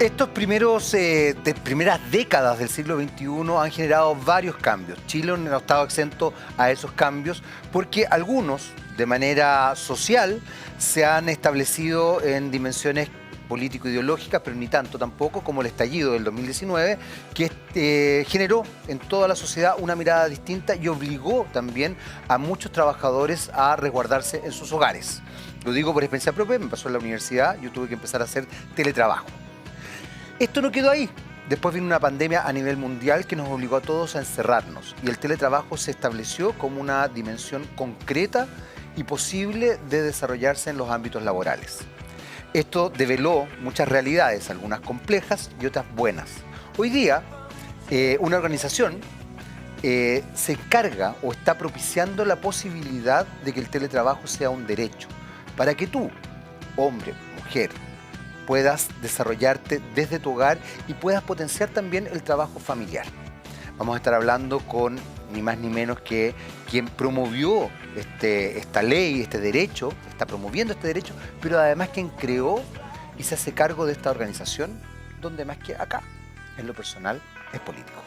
Estos primeras décadas del siglo XXI han generado varios cambios. Chile no ha estado exento a esos cambios porque algunos, de manera social, se han establecido en dimensiones político-ideológicas, pero ni tanto tampoco como el estallido del 2019, que generó en toda la sociedad una mirada distinta y obligó también a muchos trabajadores a resguardarse en sus hogares. Lo digo por experiencia propia, me pasó en la universidad, yo tuve que empezar a hacer teletrabajo. Esto no quedó ahí. Después vino una pandemia a nivel mundial que nos obligó a todos a encerrarnos y el teletrabajo se estableció como una dimensión concreta y posible de desarrollarse en los ámbitos laborales. Esto develó muchas realidades, algunas complejas y otras buenas. Hoy día, una organización se encarga o está propiciando la posibilidad de que el teletrabajo sea un derecho para que tú, hombre, mujer, puedas desarrollarte desde tu hogar y puedas potenciar también el trabajo familiar. Vamos a estar hablando con ni más ni menos que quien promovió esta ley, este derecho, está promoviendo este derecho, pero además quien creó y se hace cargo de esta organización, donde más que acá, en lo personal, es político.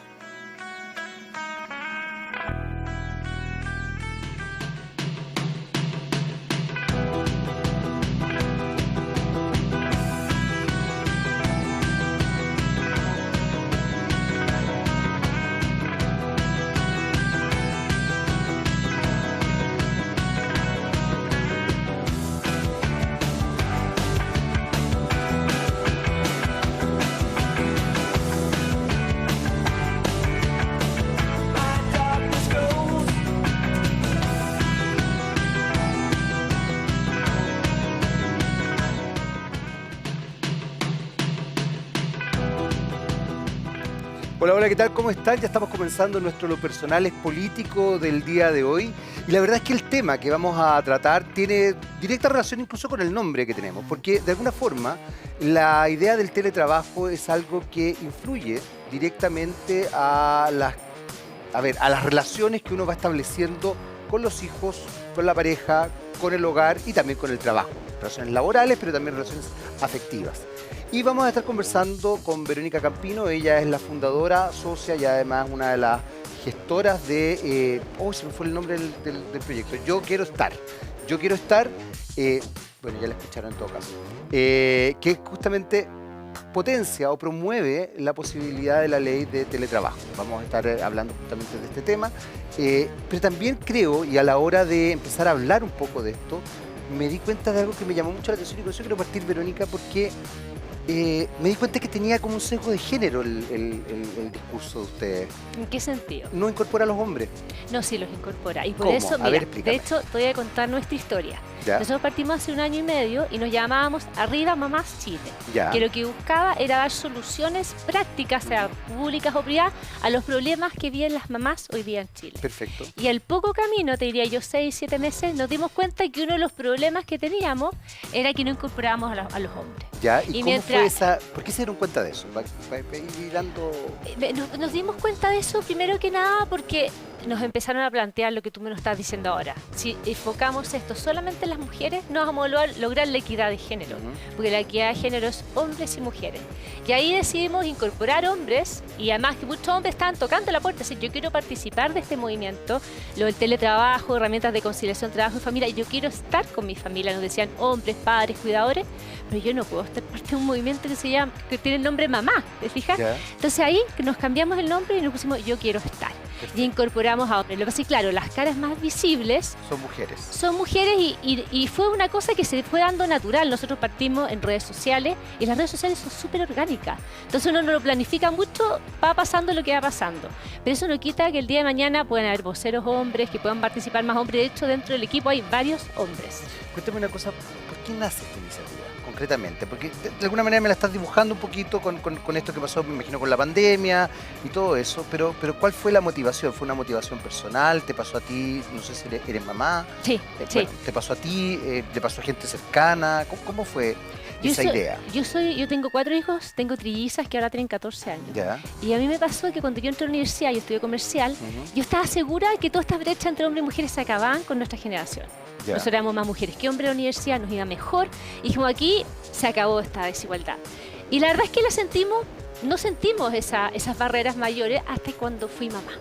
Hola, hola, ¿qué tal? ¿Cómo están? Ya estamos comenzando nuestro Lo Personal es Político del día de hoy. Y la verdad es que el tema que vamos a tratar tiene directa relación incluso con el nombre que tenemos, porque de alguna forma la idea del teletrabajo es algo que influye directamente a las relaciones que uno va estableciendo con los hijos, con la pareja, con el hogar y también con el trabajo. Relaciones laborales, pero también relaciones afectivas. Y vamos a estar conversando con Verónica Campino. Ella es la fundadora, socia y además una de las gestoras de... se me fue el nombre del proyecto. Yo Quiero Estar. Yo Quiero Estar, bueno, ya la escucharon en todo caso, que justamente potencia o promueve la posibilidad de la ley de teletrabajo. Vamos a estar hablando justamente de este tema. Pero también creo, y a la hora de empezar a hablar un poco de esto, me di cuenta de algo que me llamó mucho la atención y por eso quiero partir, Verónica, porque... me di cuenta que tenía como un sesgo de género el discurso de ustedes. ¿En qué sentido? No incorpora a los hombres. No, sí los incorpora. Y por ¿Cómo? eso, A mira, ver, explícame. de hecho, te voy a contar nuestra historia. ¿Ya? Nosotros partimos hace 1 año y medio y nos llamábamos Arriba Mamás Chile. ¿Ya? Que lo que buscaba era dar soluciones prácticas, sea públicas o privadas, a los problemas que viven las mamás hoy día en Chile. Perfecto. Y al poco camino, te diría yo 6, 7 meses, nos dimos cuenta que uno de los problemas que teníamos era que no incorporábamos a los hombres. ¿Ya? ¿Y cómo mientras... fue esa...? ¿Por qué se dieron cuenta de eso? ¿Va ir dando...? Nos dimos cuenta de eso primero que nada porque nos empezaron a plantear lo que tú me lo estás diciendo ahora. Si enfocamos esto solamente en las mujeres, no vamos a lograr la equidad de género, porque la equidad de género es hombres y mujeres. Y ahí decidimos incorporar hombres, y además que muchos hombres estaban tocando la puerta, decir, yo quiero participar de este movimiento, lo del teletrabajo, herramientas de conciliación, trabajo y familia, yo quiero estar con mi familia, nos decían hombres, padres, cuidadores, pero yo no puedo estar parte de un movimiento que tiene el nombre mamá, ¿te fijas? ¿Ya? Entonces ahí nos cambiamos el nombre y nos pusimos yo quiero estar. Y incorporamos a hombres. Lo que pasa es que, claro, las caras más visibles Son mujeres. son mujeres y fue una cosa que se fue dando natural. Nosotros partimos en redes sociales y las redes sociales son súper orgánicas. Entonces uno no lo planifica mucho, va pasando lo que va pasando. Pero eso no quita que el día de mañana puedan haber voceros hombres, que puedan participar más hombres. De hecho, dentro del equipo hay varios hombres. Cuéntame una cosa, ¿por qué nace esta iniciativa? Concretamente, porque de alguna manera me la estás dibujando un poquito con esto que pasó, me imagino, con la pandemia y todo eso, pero ¿cuál fue la motivación? ¿Fue una motivación personal? ¿Te pasó a ti? No sé si eres mamá. Sí, sí. Bueno, ¿te pasó a ti? ¿Le pasó a gente cercana? ¿Cómo fue esa idea? Yo tengo 4 hijos, tengo trillizas que ahora tienen 14 años. ¿Ya? Y a mí me pasó que cuando yo entré a la universidad, yo estudié comercial, yo estaba segura que todas estas brechas entre hombres y mujeres se acababan con nuestra generación. Ya. Nosotros éramos más mujeres que hombres en la universidad, nos iba mejor. Y dijimos, aquí se acabó esta desigualdad. Y la verdad es que no sentimos esas barreras mayores hasta cuando fui mamá.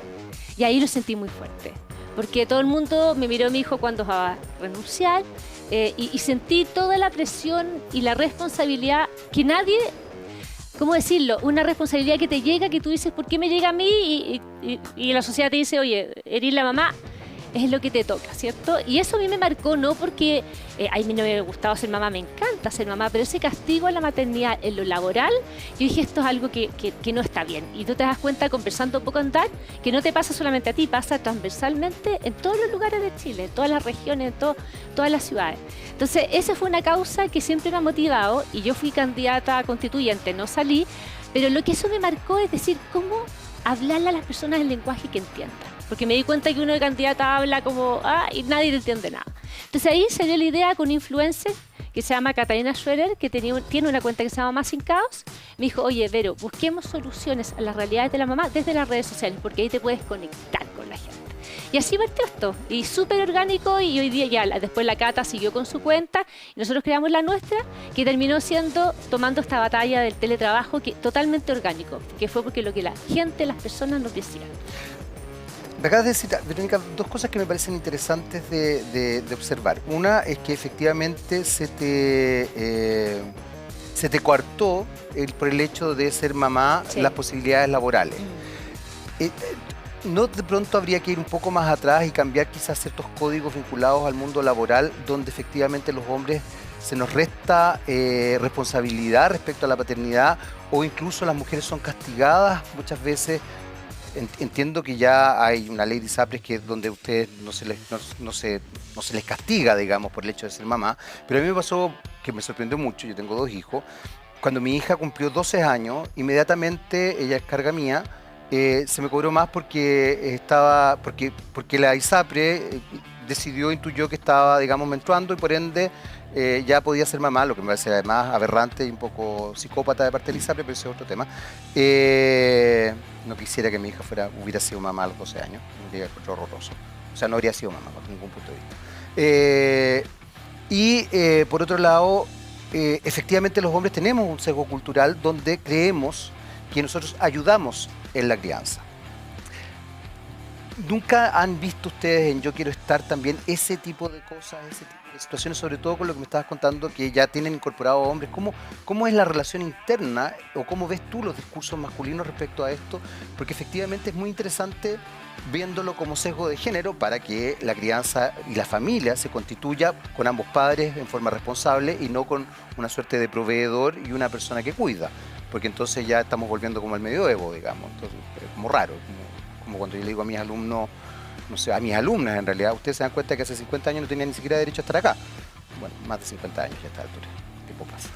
Y ahí lo sentí muy fuerte. Porque todo el mundo me miró a mi hijo cuando va a renunciar y sentí toda la presión y la responsabilidad que nadie, ¿cómo decirlo? Una responsabilidad que te llega, que tú dices, ¿por qué me llega a mí? Y la sociedad te dice, oye, eres la mamá, es lo que te toca, ¿cierto? Y eso a mí me marcó, no porque a mí no me hubiera gustado ser mamá, me encanta ser mamá, pero ese castigo a la maternidad en lo laboral, yo dije, esto es algo que no está bien. Y tú te das cuenta, conversando un poco en DAR, que no te pasa solamente a ti, pasa transversalmente en todos los lugares de Chile, en todas las regiones, en todas las ciudades. Entonces, esa fue una causa que siempre me ha motivado, y yo fui candidata a constituyente, no salí, pero lo que eso me marcó es decir, cómo hablarle a las personas el lenguaje que entiendan. Porque me di cuenta que uno de candidata habla como, y nadie le entiende nada. Entonces ahí salió la idea con un influencer que se llama Catalina Schroeder, que tiene una cuenta que se llama Más Sin Caos. Me dijo, oye, Vero, busquemos soluciones a las realidades de la mamá desde las redes sociales, porque ahí te puedes conectar con la gente. Y así partió esto, y súper orgánico, y hoy día ya, después la Cata siguió con su cuenta, y nosotros creamos la nuestra, que terminó tomando esta batalla del teletrabajo, que totalmente orgánico, que fue porque lo que la gente, las personas nos decían. Me acabas de decir, Verónica, dos cosas que me parecen interesantes de observar. Una es que efectivamente se te coartó por el hecho de ser mamá, sí, las posibilidades laborales. ¿No de pronto habría que ir un poco más atrás y cambiar quizás ciertos códigos vinculados al mundo laboral, donde efectivamente los hombres se nos resta responsabilidad respecto a la paternidad, o incluso las mujeres son castigadas muchas veces? Entiendo que ya hay una ley de ISAPRES que donde a ustedes no se les castiga, digamos, por el hecho de ser mamá, pero a mí me pasó que me sorprendió mucho. Yo tengo 2 hijos. Cuando mi hija cumplió 12 años, inmediatamente, ella es carga mía, se me cobró más porque la ISAPRE intuyó que estaba, digamos, menstruando, y por ende ya podía ser mamá, lo que me parece además aberrante y un poco psicópata de parte de la ISAPRE, pero ese es otro tema. No quisiera que mi hija hubiera sido mamá a los 12 años, me hubiera encontrado horroroso. O sea, no habría sido mamá bajo ningún punto de vista. Por otro lado, efectivamente los hombres tenemos un sesgo cultural donde creemos que nosotros ayudamos en la crianza. ¿Nunca han visto ustedes en Yo Quiero Estar también ese tipo de cosas, ese tipo de situaciones, sobre todo con lo que me estabas contando, que ya tienen incorporados hombres? ¿Cómo es la relación interna, o cómo ves tú los discursos masculinos respecto a esto? Porque efectivamente es muy interesante viéndolo como sesgo de género para que la crianza y la familia se constituya con ambos padres en forma responsable y no con una suerte de proveedor y una persona que cuida, porque entonces ya estamos volviendo como al medioevo, digamos. Entonces, es como raro, como cuando yo le digo a mis alumnos, no sé, a mis alumnas en realidad, ustedes se dan cuenta que hace 50 años no tenían ni siquiera derecho a estar acá. Bueno, más de 50 años ya a esta altura. ¿Qué tiempo pasa?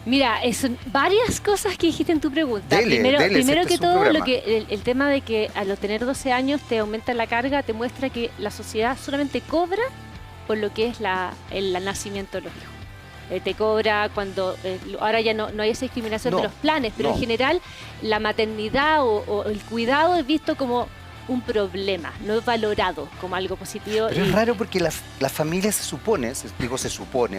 Mira, son varias cosas que dijiste en tu pregunta. Dele, primero que todo, el tema de que al tener 12 años te aumenta la carga, te muestra que la sociedad solamente cobra por lo que es el nacimiento de los hijos. Te cobra cuando, ahora ya no hay esa discriminación de los planes, pero en general la maternidad o el cuidado es visto como un problema, no es valorado como algo positivo. Pero es raro porque la familia se supone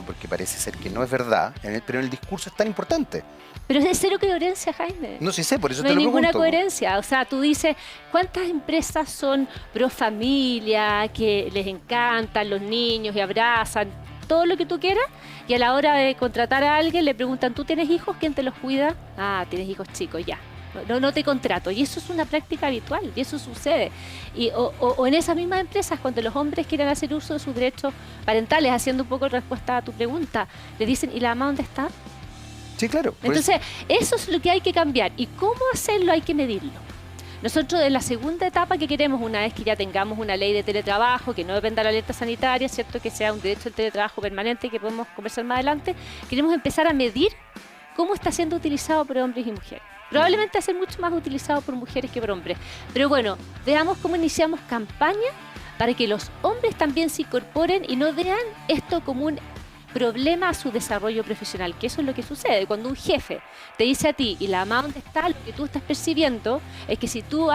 porque parece ser que no es verdad, pero en el discurso es tan importante. Pero es cero coherencia, Jaime. No, sí sé, por eso te lo pregunto. No hay ninguna coherencia. O sea, tú dices, ¿cuántas empresas son pro familia, que les encantan los niños y abrazan todo lo que tú quieras? Y a la hora de contratar a alguien le preguntan, ¿tú tienes hijos? ¿Quién te los cuida? Ah, tienes hijos chicos, ya. No te contrato. Y eso es una práctica habitual, y eso sucede. O en esas mismas empresas, cuando los hombres quieren hacer uso de sus derechos parentales, haciendo un poco respuesta a tu pregunta, le dicen, ¿y la mamá dónde está? Sí, claro. Entonces, eso es lo que hay que cambiar. ¿Y cómo hacerlo? Hay que medirlo. Nosotros en la segunda etapa que queremos, una vez que ya tengamos una ley de teletrabajo, que no dependa de la alerta sanitaria, ¿cierto? Que sea un derecho al teletrabajo permanente, que podemos conversar más adelante, queremos empezar a medir cómo está siendo utilizado por hombres y mujeres. Probablemente va a ser mucho más utilizado por mujeres que por hombres. Pero bueno, veamos cómo iniciamos campaña para que los hombres también se incorporen y no vean esto como un problema a su desarrollo profesional, que eso es lo que sucede. Cuando un jefe te dice a ti, y la mamá dónde está, lo que tú estás percibiendo es que si tú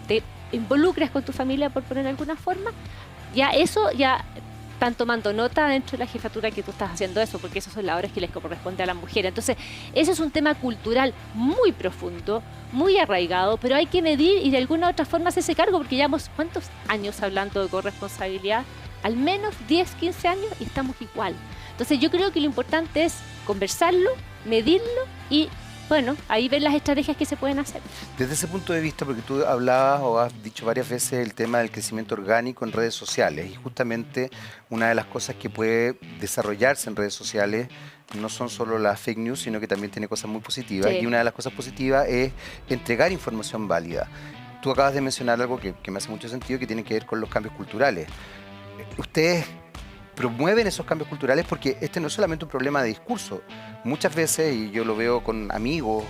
te involucras con tu familia, por poner de alguna forma, ya eso ya están tomando nota dentro de la jefatura que tú estás haciendo eso, porque esas son las horas que les corresponde a las mujeres. Entonces, ese es un tema cultural muy profundo, muy arraigado, pero hay que medir y de alguna u otra forma hacerse cargo, porque llevamos ¿cuántos años hablando de corresponsabilidad? Al menos 10, 15 años y estamos igual. Entonces, yo creo que lo importante es conversarlo, medirlo y bueno, ahí ver las estrategias que se pueden hacer. Desde ese punto de vista, porque tú hablabas o has dicho varias veces el tema del crecimiento orgánico en redes sociales, y justamente una de las cosas que puede desarrollarse en redes sociales no son solo las fake news, sino que también tiene cosas muy positivas, y una de las cosas positivas es entregar información válida. Tú acabas de mencionar algo que me hace mucho sentido, que tiene que ver con los cambios culturales. Ustedes promueven esos cambios culturales porque este no es solamente un problema de discurso. Muchas veces, y yo lo veo con amigos,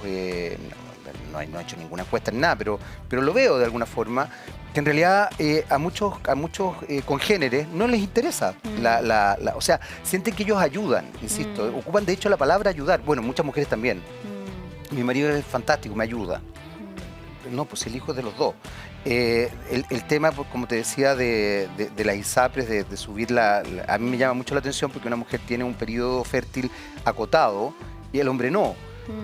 no he hecho ninguna encuesta ni nada, pero lo veo de alguna forma, que en realidad a muchos congéneres no les interesa. O sea, sienten que ellos ayudan, insisto, ocupan de hecho la palabra ayudar. Bueno, muchas mujeres también. Mi marido es fantástico, me ayuda. No, pues el hijo es de los dos. El tema, como te decía, de las ISAPRES, de subir a mí me llama mucho la atención porque una mujer tiene un periodo fértil acotado y el hombre no.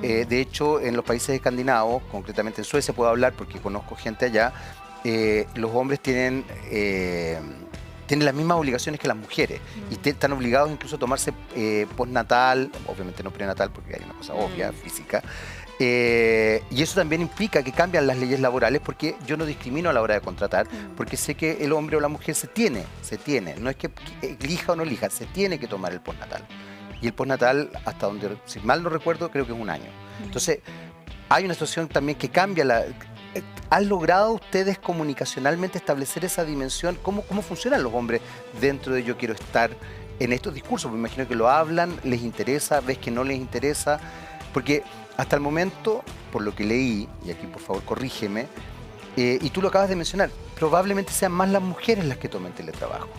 De hecho, en los países escandinavos, concretamente en Suecia puedo hablar porque conozco gente allá, los hombres tienen las mismas obligaciones que las mujeres y están obligados incluso a tomarse postnatal, obviamente no prenatal porque hay una cosa obvia, física. Y eso también implica que cambian las leyes laborales porque yo no discrimino a la hora de contratar, porque sé que el hombre o la mujer se tiene, no es que elija o no elija, se tiene que tomar el postnatal. Y el postnatal, hasta donde, si mal no recuerdo, creo que es un año. Entonces, hay una situación también que cambia ¿Han logrado ustedes comunicacionalmente establecer esa dimensión? ¿Cómo funcionan los hombres dentro de yo quiero estar en estos discursos? Me imagino que lo hablan, les interesa, ves que no les interesa, porque hasta el momento, por lo que leí, y aquí por favor corrígeme, y tú lo acabas de mencionar, probablemente sean más las mujeres las que tomen teletrabajo.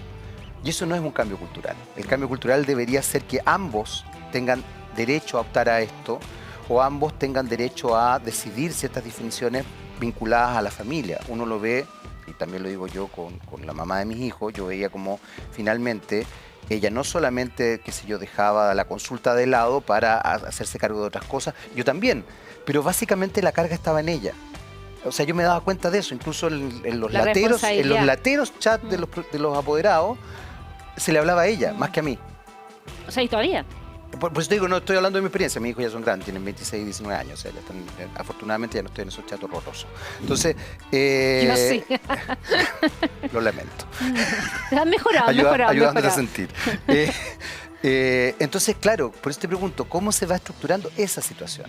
Y eso no es un cambio cultural. El cambio cultural debería ser que ambos tengan derecho a optar a esto, o ambos tengan derecho a decidir ciertas definiciones vinculadas a la familia. Uno lo ve, y también lo digo yo con la mamá de mis hijos, yo veía como finalmente ella no solamente, qué sé yo, dejaba la consulta de lado para hacerse cargo de otras cosas, yo también, pero básicamente la carga estaba en ella. O sea, yo me daba cuenta de eso, incluso en los lateros chats de los apoderados, se le hablaba a ella, más que a mí. O sea, ¿y todavía? Pues te digo, no estoy hablando de mi experiencia, mis hijos ya son grandes, tienen 26 y 19 años, o sea, ya están, afortunadamente ya no estoy en esos chats horrorosos. Entonces, yo sí. Lo lamento. Han mejorado, ayudándote a sentir. Entonces, claro, por eso te pregunto, ¿cómo se va estructurando esa situación?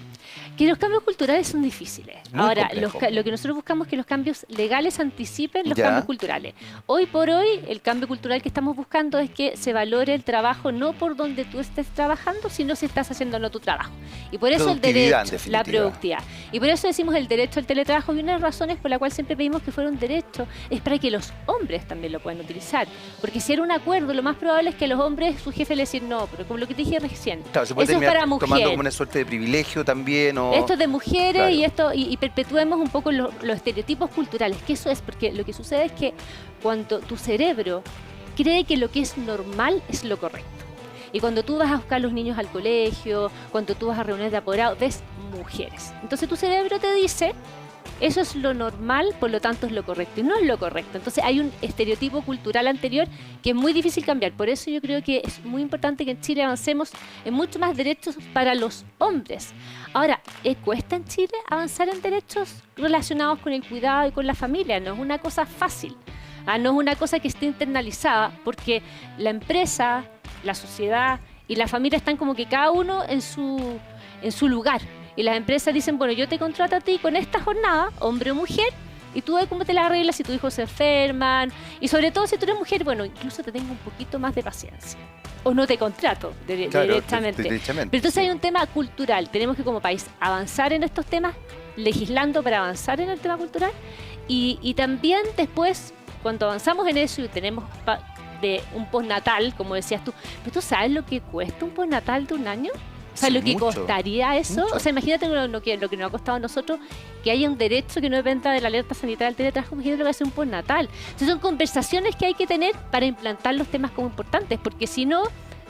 Que los cambios culturales son difíciles. Muy Ahora, complejo. lo que nosotros buscamos es que los cambios legales anticipen los cambios culturales. Hoy por hoy, el cambio cultural que estamos buscando es que se valore el trabajo no por donde tú estés trabajando, sino si estás haciendo no tu trabajo. Y por eso el derecho, la productividad. Y por eso decimos el derecho al teletrabajo, y una de las razones por la cual siempre pedimos que fuera un derecho es para que los hombres también lo puedan utilizar. Porque si era un acuerdo, lo más probable es que a los hombres, su jefe le decía, no, pero como lo que te dije recién, claro, se puede eso es para mujeres. Tomando como una suerte de privilegio también. Esto es de mujeres, claro. y perpetuemos un poco los estereotipos culturales, que eso es, porque lo que sucede es que cuando tu cerebro cree que lo que es normal es lo correcto. Y cuando tú vas a buscar a los niños al colegio, cuando tú vas a reuniones de apoderados, ves mujeres. Entonces tu cerebro te dice, eso es lo normal, por lo tanto es lo correcto, y no es lo correcto. Entonces hay un estereotipo cultural anterior que es muy difícil cambiar. Por eso yo creo que es muy importante que en Chile avancemos en mucho más derechos para los hombres. Ahora, ¿cuesta en Chile avanzar en derechos relacionados con el cuidado y con la familia? No es una cosa fácil, no es una cosa que esté internalizada, porque la empresa, la sociedad y la familia están como que cada uno en su lugar. Y las empresas dicen, bueno, yo te contrato a ti con esta jornada, hombre o mujer, y tú ves cómo te la arreglas si tus hijos se enferman. Y sobre todo si tú eres mujer, bueno, incluso te tengo un poquito más de paciencia. O no te contrato directamente. Pero entonces hay un tema cultural. Tenemos que como país avanzar en estos temas, legislando para avanzar en el tema cultural. Y también después, cuando avanzamos en eso y tenemos de un postnatal, como decías tú, ¿pero tú sabes lo que cuesta un postnatal de un año? O ¿Sabes lo que mucho, costaría eso? mucho. O sea, imagínate lo que nos ha costado a nosotros que haya un derecho que no dependa de la alerta sanitaria del teletrabajo, imagínate lo que hace un postnatal. Entonces son conversaciones que hay que tener para implantar los temas como importantes, porque si no,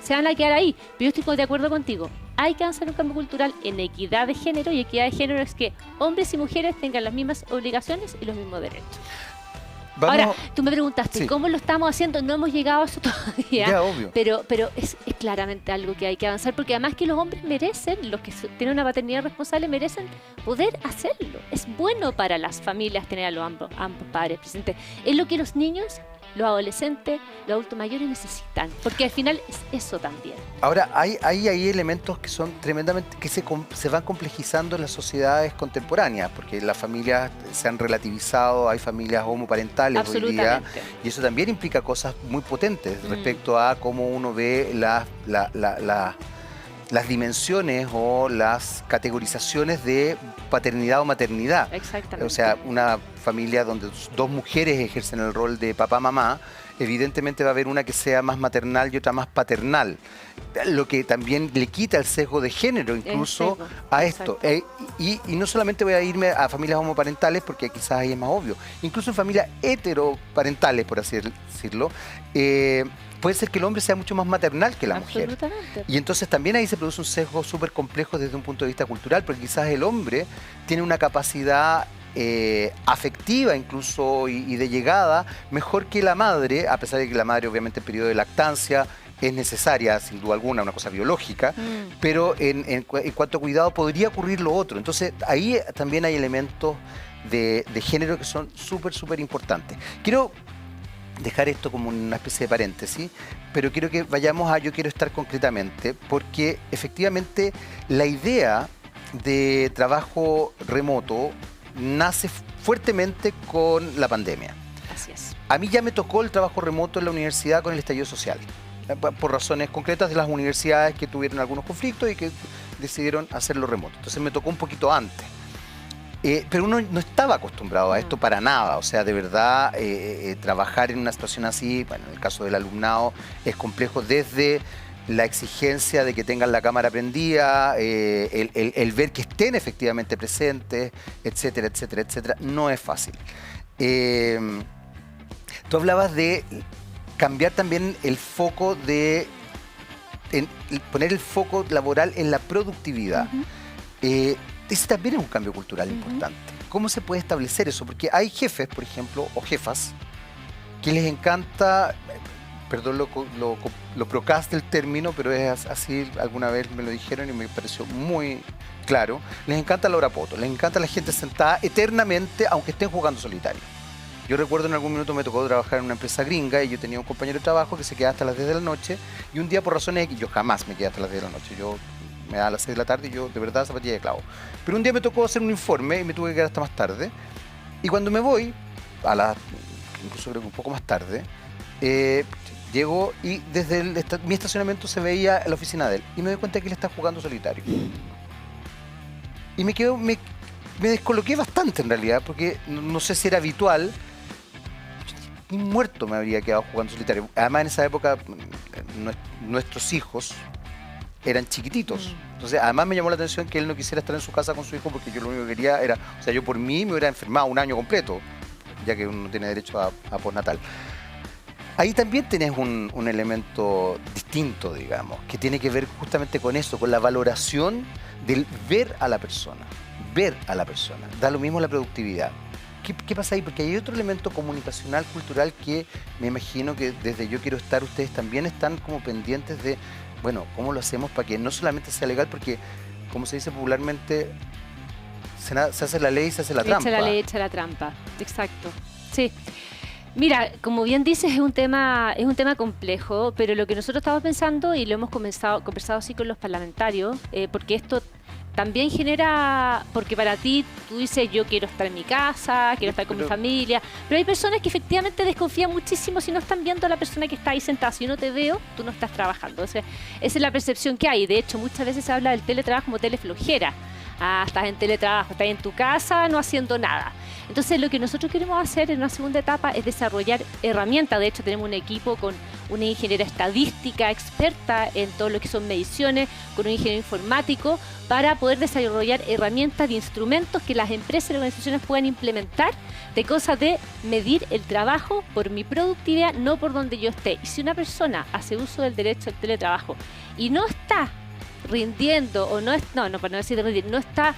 se van a quedar ahí. Pero yo estoy de acuerdo contigo. Hay que avanzar un cambio cultural en equidad de género, y equidad de género es que hombres y mujeres tengan las mismas obligaciones y los mismos derechos. Ahora, tú me preguntaste, Sí. ¿cómo lo estamos haciendo? No hemos llegado a eso todavía. Ya, obvio. Pero es claramente algo que hay que avanzar, porque además que los hombres merecen, los que tienen una paternidad responsable, merecen poder hacerlo. Es bueno para las familias tener a los ambos padres presentes. Es lo que los niños, los adolescentes, los adultos mayores necesitan, porque al final es eso también. Ahora, hay elementos que son tremendamente, que se van complejizando en las sociedades contemporáneas, porque las familias se han relativizado, hay familias homoparentales hoy día, Absolutamente. y eso también implica cosas muy potentes respecto a cómo uno ve las dimensiones o las categorizaciones de paternidad o maternidad. Exactamente. O sea, una familia donde dos mujeres ejercen el rol de papá-mamá, evidentemente va a haber una que sea más maternal y otra más paternal, lo que también le quita el sesgo de género incluso sesgo, a esto. Y no solamente voy a irme a familias homoparentales, porque quizás ahí es más obvio, incluso en familias heteroparentales, por así decirlo, puede ser que el hombre sea mucho más maternal que la mujer. Absolutamente. Y entonces también ahí se produce un sesgo súper complejo desde un punto de vista cultural, porque quizás el hombre tiene una capacidad afectiva incluso y de llegada mejor que la madre, a pesar de que la madre obviamente en periodo de lactancia es necesaria, sin duda alguna, una cosa biológica, pero en cuanto a cuidado podría ocurrir lo otro. Entonces ahí también hay elementos de género que son súper importantes. Quiero dejar esto como una especie de paréntesis, pero quiero que vayamos a yo quiero estar concretamente, porque efectivamente la idea de trabajo remoto nace fuertemente con la pandemia. Así es. A mí ya me tocó el trabajo remoto en la universidad con el estallido social, por razones concretas de las universidades que tuvieron algunos conflictos y que decidieron hacerlo remoto. Entonces me tocó un poquito antes. Pero uno no estaba acostumbrado a esto para nada. O sea, de verdad, trabajar en una situación así, bueno, en el caso del alumnado, es complejo desde la exigencia de que tengan la cámara prendida, el ver que estén efectivamente presentes, etcétera, etcétera, etcétera. No es fácil. Tú hablabas de cambiar también el foco poner el foco laboral en la productividad. Ese también es un cambio cultural importante. ¿Cómo se puede establecer eso? Porque hay jefes, por ejemplo, o jefas, que les encanta, perdón lo procast del término, pero es así, alguna vez me lo dijeron y me pareció muy claro, les encanta la hora poto, les encanta la gente sentada eternamente, aunque estén jugando solitario. Yo recuerdo en algún minuto me tocó trabajar en una empresa gringa y yo tenía un compañero de trabajo que se quedaba hasta las 10 de la noche, y un día por razones que yo jamás me quedé hasta las 10 de la noche, yo me daba a las 6 de la tarde y yo de verdad zapatilla de clavo. Pero un día me tocó hacer un informe y me tuve que quedar hasta más tarde. Y cuando me voy, incluso creo que un poco más tarde, llego y desde mi estacionamiento se veía la oficina de él. Y me doy cuenta que él está jugando solitario. Y me descoloqué bastante en realidad, porque no sé si era habitual. Ni muerto me habría quedado jugando solitario. Además en esa época nuestros hijos eran chiquititos. Entonces, además me llamó la atención que él no quisiera estar en su casa con su hijo, porque yo lo único que quería era, o sea, yo por mí me hubiera enfermado un año completo, ya que uno tiene derecho a postnatal. Ahí también tenés un elemento distinto, digamos, que tiene que ver justamente con eso, con la valoración del ver a la persona. Ver a la persona. Da lo mismo la productividad. ¿Qué pasa ahí? Porque hay otro elemento comunicacional, cultural, que me imagino que desde Yo Quiero Estar ustedes también están como pendientes de, bueno, ¿cómo lo hacemos para que no solamente sea legal? Porque, como se dice popularmente, se hace la ley y se hace la trampa. Echa la ley, echa la trampa. Exacto. Sí. Mira, como bien dices, es un tema complejo, pero lo que nosotros estamos pensando, y lo hemos conversado así con los parlamentarios, porque esto también genera, porque para ti tú dices yo quiero estar en mi casa, quiero estar con mi familia, pero hay personas que efectivamente desconfían muchísimo si no están viendo a la persona que está ahí sentada. Si yo no te veo, tú no estás trabajando. O sea, esa es la percepción que hay. De hecho, muchas veces se habla del teletrabajo como teleflojera. estás en teletrabajo, estás en tu casa no haciendo nada. Entonces lo que nosotros queremos hacer en una segunda etapa es desarrollar herramientas. De hecho tenemos un equipo con una ingeniera estadística experta en todo lo que son mediciones, con un ingeniero informático, para poder desarrollar herramientas de instrumentos que las empresas y organizaciones puedan implementar, de cosas de medir el trabajo por mi productividad, no por donde yo esté. Y si una persona hace uso del derecho al teletrabajo y no está rindiendo, o para no decir rendir, no está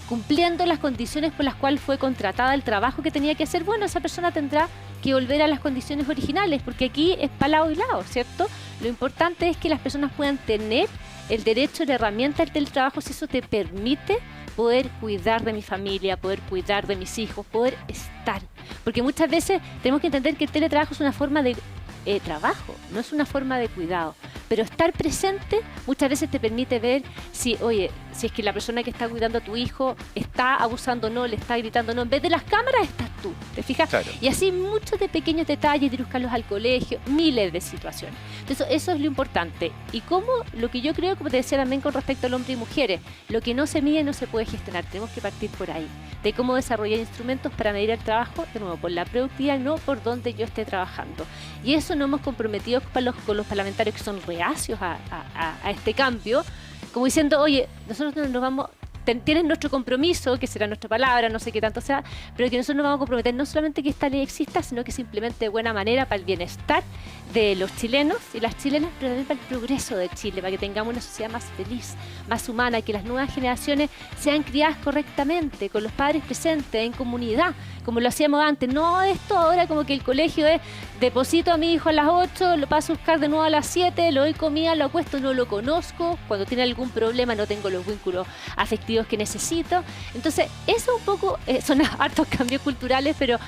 cumpliendo las condiciones por las cuales fue contratada el trabajo que tenía que hacer, bueno, esa persona tendrá que volver a las condiciones originales, porque aquí es para lado y lado, ¿cierto? Lo importante es que las personas puedan tener el derecho de herramienta del teletrabajo, si eso te permite poder cuidar de mi familia, poder cuidar de mis hijos, poder estar. Porque muchas veces tenemos que entender que el teletrabajo es una forma de trabajo, no es una forma de cuidado. Pero estar presente muchas veces te permite ver si es que la persona que está cuidando a tu hijo está abusando o no, le está gritando o no. En vez de las cámaras estás tú, ¿te fijas? Claro. Y así muchos de pequeños detalles, de buscarlos al colegio, miles de situaciones. Entonces eso es lo importante. Y como lo que yo creo, como te decía también con respecto al hombre y mujeres, lo que no se mide no se puede gestionar. Tenemos que partir por ahí, de cómo desarrollar instrumentos para medir el trabajo, de nuevo, por la productividad, no por donde yo esté trabajando. Y eso nos hemos comprometido con los parlamentarios que son reacios a este cambio, como diciendo, oye, nosotros nos vamos, tienen nuestro compromiso, que será nuestra palabra, no sé qué tanto sea, pero que nosotros nos vamos a comprometer no solamente que esta ley exista, sino que se implemente de buena manera para el bienestar de los chilenos y las chilenas, pero también para el progreso de Chile, para que tengamos una sociedad más feliz, más humana, que las nuevas generaciones sean criadas correctamente, con los padres presentes, en comunidad, como lo hacíamos antes. No esto ahora como que el colegio es, deposito a mi hijo a las 8, lo paso a buscar de nuevo a las 7, lo doy comida, lo acuesto, no lo conozco, cuando tiene algún problema no tengo los vínculos afectivos que necesito. Entonces, eso un poco son hartos cambios culturales, pero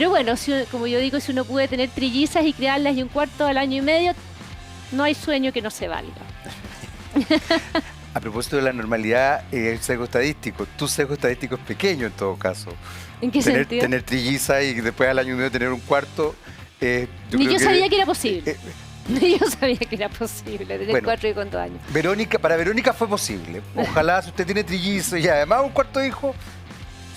bueno, como yo digo, si uno puede tener trillizas y criarlas y un cuarto al año y medio, no hay sueño que no se valga. A propósito de la normalidad, el sesgo estadístico, tu sesgo estadístico es pequeño en todo caso. ¿En qué sentido? Tener trillizas y después al año y medio tener un cuarto. Ni yo sabía que era posible. Yo sabía que era posible tener 4 hijos con 2 años. Para Verónica fue posible. Ojalá si usted tiene trillizos y además un cuarto hijo,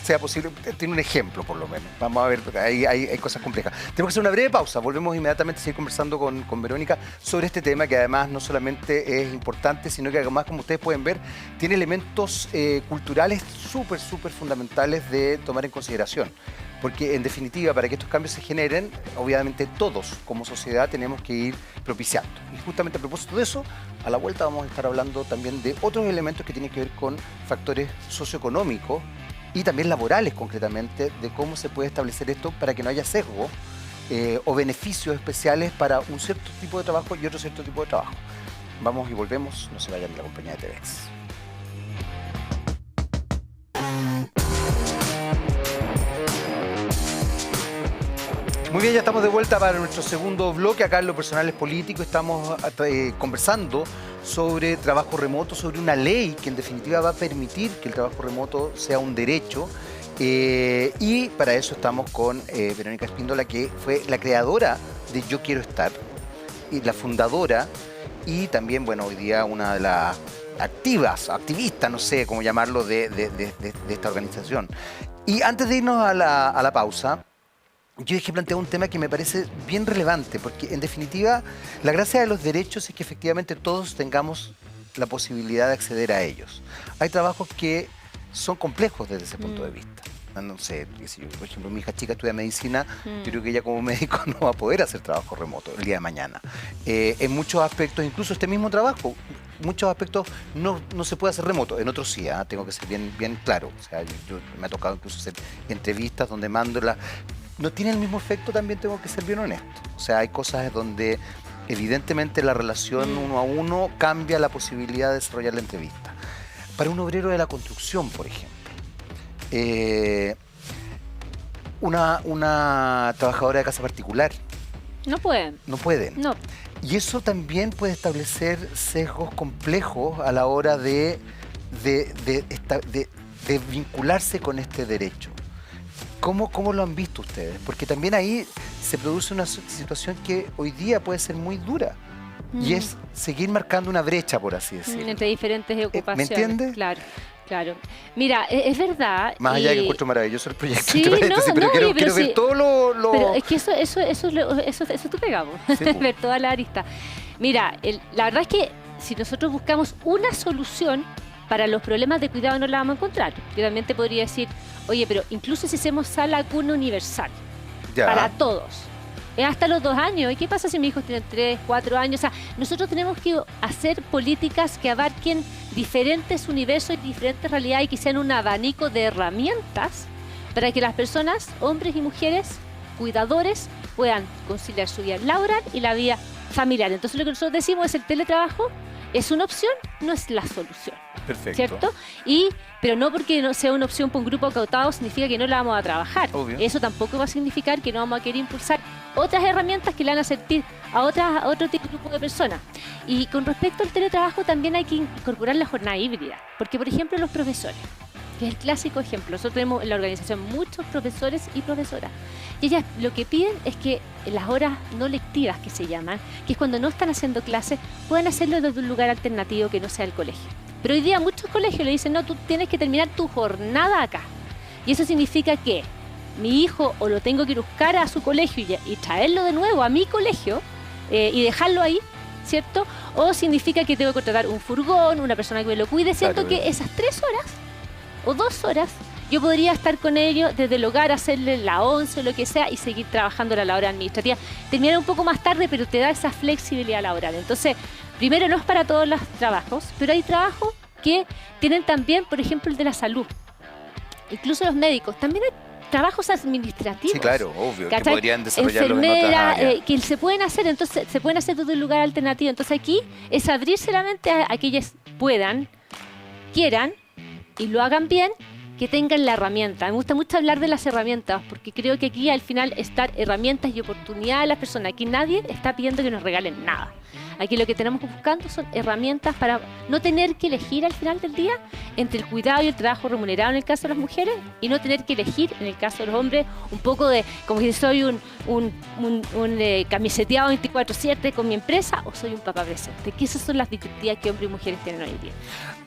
sea posible. Tiene un ejemplo por lo menos. Vamos a ver, hay cosas complejas. Tenemos que hacer una breve pausa. Volvemos inmediatamente a seguir conversando con Verónica sobre este tema que además no solamente es importante, sino que además, como ustedes pueden ver, tiene elementos culturales súper fundamentales de tomar en consideración. Porque en definitiva, para que estos cambios se generen, obviamente todos como sociedad tenemos que ir propiciando. Y justamente a propósito de eso, a la vuelta vamos a estar hablando también de otros elementos que tienen que ver con factores socioeconómicos y también laborales concretamente, de cómo se puede establecer esto para que no haya sesgo o beneficios especiales para un cierto tipo de trabajo y otro cierto tipo de trabajo. Vamos y volvemos, no se vayan de la compañía de TVX. Muy bien, ya estamos de vuelta para nuestro segundo bloque. Acá en Lo Personal es Político estamos conversando sobre trabajo remoto, sobre una ley que en definitiva va a permitir que el trabajo remoto sea un derecho. Y para eso estamos con Verónica Espíndola, que fue la creadora de Yo Quiero Estar, y la fundadora, y también, bueno, hoy día una de las activistas, no sé cómo llamarlo, de esta organización. Y antes de irnos a la pausa, yo dije plantear un tema que me parece bien relevante, porque en definitiva la gracia de los derechos es que efectivamente todos tengamos la posibilidad de acceder a ellos. Hay trabajos que son complejos desde ese punto de vista. No sé, por ejemplo, mi hija chica estudia medicina, yo creo que ella como médico no va a poder hacer trabajo remoto el día de mañana. En muchos aspectos, incluso este mismo trabajo, muchos aspectos no se puede hacer remoto, en otros sí, tengo que ser bien claro. O sea, me ha tocado incluso hacer entrevistas donde mando no tiene el mismo efecto, también tengo que ser bien honesto. O sea, hay cosas donde evidentemente la relación uno a uno cambia la posibilidad de desarrollar la entrevista. Para un obrero de la construcción, por ejemplo, una trabajadora de casa particular. No pueden. No pueden. No. Y eso también puede establecer sesgos complejos a la hora de vincularse con este derecho. ¿Cómo lo han visto ustedes? Porque también ahí se produce una situación que hoy día puede ser muy dura. Y es seguir marcando una brecha, por así decirlo. Entre diferentes ocupaciones. ¿Me entiendes? Claro. Claro. Mira, es verdad. Más allá de que encuentro maravilloso el proyecto, Sí, pero quiero ver todo lo... Pero es que eso tú pegamos, Sí, ver toda la arista. Mira, la verdad es que si nosotros buscamos una solución para los problemas de cuidado no la vamos a encontrar. Yo también te podría decir, oye, pero incluso si hacemos sala cuna universal para todos, es hasta los 2 años. ¿Y qué pasa si mis hijos tienen 3, 4 años? O sea, nosotros tenemos que hacer políticas que abarquen diferentes universos y diferentes realidades y que sean un abanico de herramientas para que las personas, hombres y mujeres, cuidadores, puedan conciliar su vida laboral y la vida familiar. Entonces lo que nosotros decimos es el teletrabajo es una opción, no es la solución. Perfecto. ¿Cierto? Pero no porque no sea una opción para un grupo acautado significa que no la vamos a trabajar. Obvio. Eso tampoco va a significar que no vamos a querer impulsar otras herramientas que le van a servir a otro tipo de personas. Y con respecto al teletrabajo también hay que incorporar la jornada híbrida. Porque, por ejemplo, los profesores, que es el clásico ejemplo. Nosotros tenemos en la organización muchos profesores y profesoras. Y ellas lo que piden es que en las horas no lectivas, que se llaman, que es cuando no están haciendo clases, puedan hacerlo desde un lugar alternativo que no sea el colegio. Pero hoy día muchos colegios le dicen, no, tú tienes que terminar tu jornada acá. Y eso significa que mi hijo o lo tengo que ir a buscar a su colegio y traerlo de nuevo a mi colegio y dejarlo ahí, ¿cierto? O significa que tengo que contratar un furgón, una persona que me lo cuide, siento que esas 3 horas o 2 horas yo podría estar con ellos desde el hogar, hacerle la 11 o lo que sea y seguir trabajando la hora administrativa. Terminar un poco más tarde, pero te da esa flexibilidad laboral. Entonces, primero, no es para todos los trabajos, pero hay trabajos que tienen también, por ejemplo, el de la salud. Incluso los médicos. También hay trabajos administrativos. Sí, claro, obvio, ¿cachai? que podrían desarrollarlo en otras áreas. Que se pueden hacer, entonces se pueden hacer desde un lugar alternativo. Entonces aquí es abrirse la mente a que ellas puedan, quieran y lo hagan bien, que tengan la herramienta. Me gusta mucho hablar de las herramientas, porque creo que aquí al final están herramientas y oportunidades a las personas. Aquí nadie está pidiendo que nos regalen nada. Aquí lo que tenemos buscando son herramientas para no tener que elegir al final del día entre el cuidado y el trabajo remunerado en el caso de las mujeres y no tener que elegir en el caso de los hombres un poco de como si soy un camiseteado 24/7 con mi empresa o soy un papá presente. Que esas son las disyuntivas que hombres y mujeres tienen hoy en día.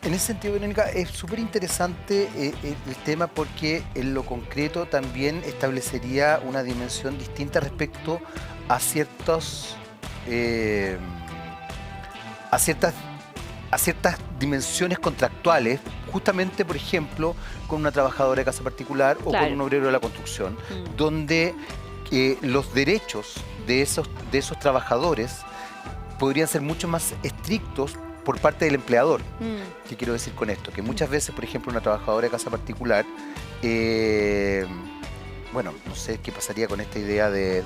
En ese sentido, Verónica, es súper interesante el tema porque en lo concreto también establecería una dimensión distinta respecto a ciertas dimensiones contractuales, justamente, por ejemplo, con una trabajadora de casa particular o con un obrero de la construcción, donde los derechos de esos trabajadores podrían ser mucho más estrictos por parte del empleador. ¿Qué quiero decir con esto? Que muchas veces, por ejemplo, una trabajadora de casa particular, bueno, no sé qué pasaría con esta idea de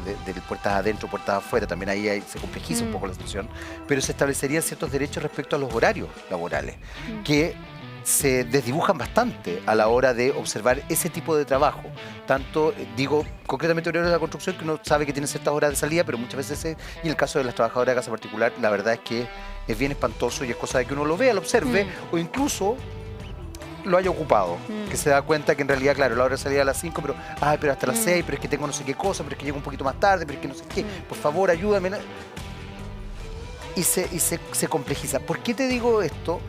puertas adentro, puertas afuera, también ahí se complejiza un poco la situación, pero se establecerían ciertos derechos respecto a los horarios laborales, que se desdibujan bastante a la hora de observar ese tipo de trabajo. Tanto, digo, concretamente obreros de la construcción, que uno sabe que tienen ciertas horas de salida, pero muchas veces, y en el caso de las trabajadoras de casa particular, la verdad es que es bien espantoso y es cosa de que uno lo vea, lo observe, o incluso lo haya ocupado, que se da cuenta que en realidad, claro, la hora de salida a las 5, pero hasta las 6, pero es que tengo no sé qué cosa, pero es que llego un poquito más tarde, pero es que no sé qué, por favor, ayúdame. Y se complejiza. ¿Por qué te digo esto?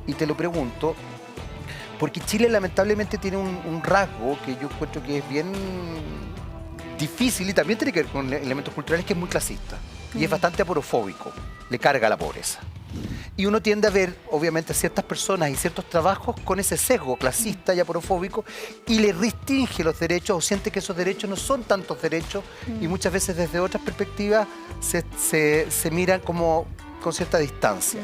Y te lo pregunto, porque Chile lamentablemente tiene un rasgo que yo encuentro que es bien difícil y también tiene que ver con elementos culturales, que es muy clasista y es bastante aporofóbico, le carga la pobreza. Y uno tiende a ver, obviamente, a ciertas personas y ciertos trabajos con ese sesgo clasista y aporofóbico y le restringe los derechos o siente que esos derechos no son tantos derechos y muchas veces desde otras perspectivas se miran como con cierta distancia.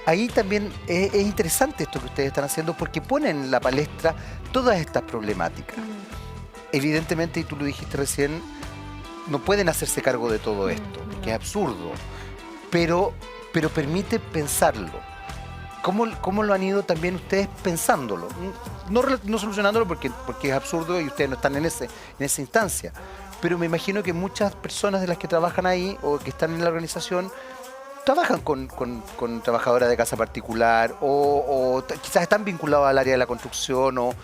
Ahí también es interesante esto que ustedes están haciendo porque ponen en la palestra todas estas problemáticas. Evidentemente, y tú lo dijiste recién, no pueden hacerse cargo de todo esto, que es absurdo, pero permite pensarlo. ¿Cómo lo han ido también ustedes pensándolo? No solucionándolo porque es absurdo y ustedes no están en esa instancia, pero me imagino que muchas personas de las que trabajan ahí o que están en la organización trabajan con trabajadoras de casa particular o quizás están vinculados al área de la construcción o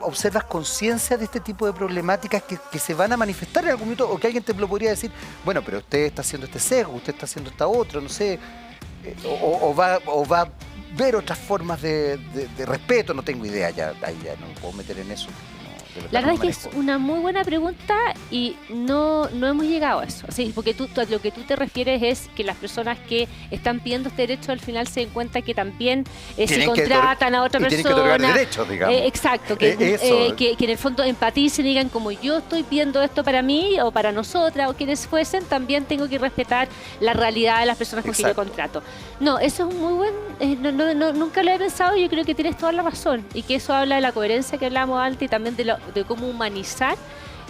¿observas conciencia de este tipo de problemáticas que se van a manifestar en algún momento o que alguien te lo podría decir, bueno, pero usted está haciendo este sesgo, usted está haciendo esta otra, no sé, o va ver otras formas de respeto, no tengo idea, ahí ya no me puedo meter en eso. No, La verdad es que es una muy buena pregunta y no hemos llegado a eso. Sí, porque lo que tú te refieres es que las personas que están pidiendo este derecho al final se den cuenta que también si contratan a otra persona. Tienen que otorgar derechos, digamos. Exacto, que en el fondo empaticen y digan, como yo estoy pidiendo esto para mí o para nosotras o quienes fuesen, también tengo que respetar la realidad de las personas con quien yo contrato. No, eso es un muy buen... nunca lo he pensado y yo creo que tienes toda la razón. Y que eso habla de la coherencia que hablábamos antes y también de cómo humanizar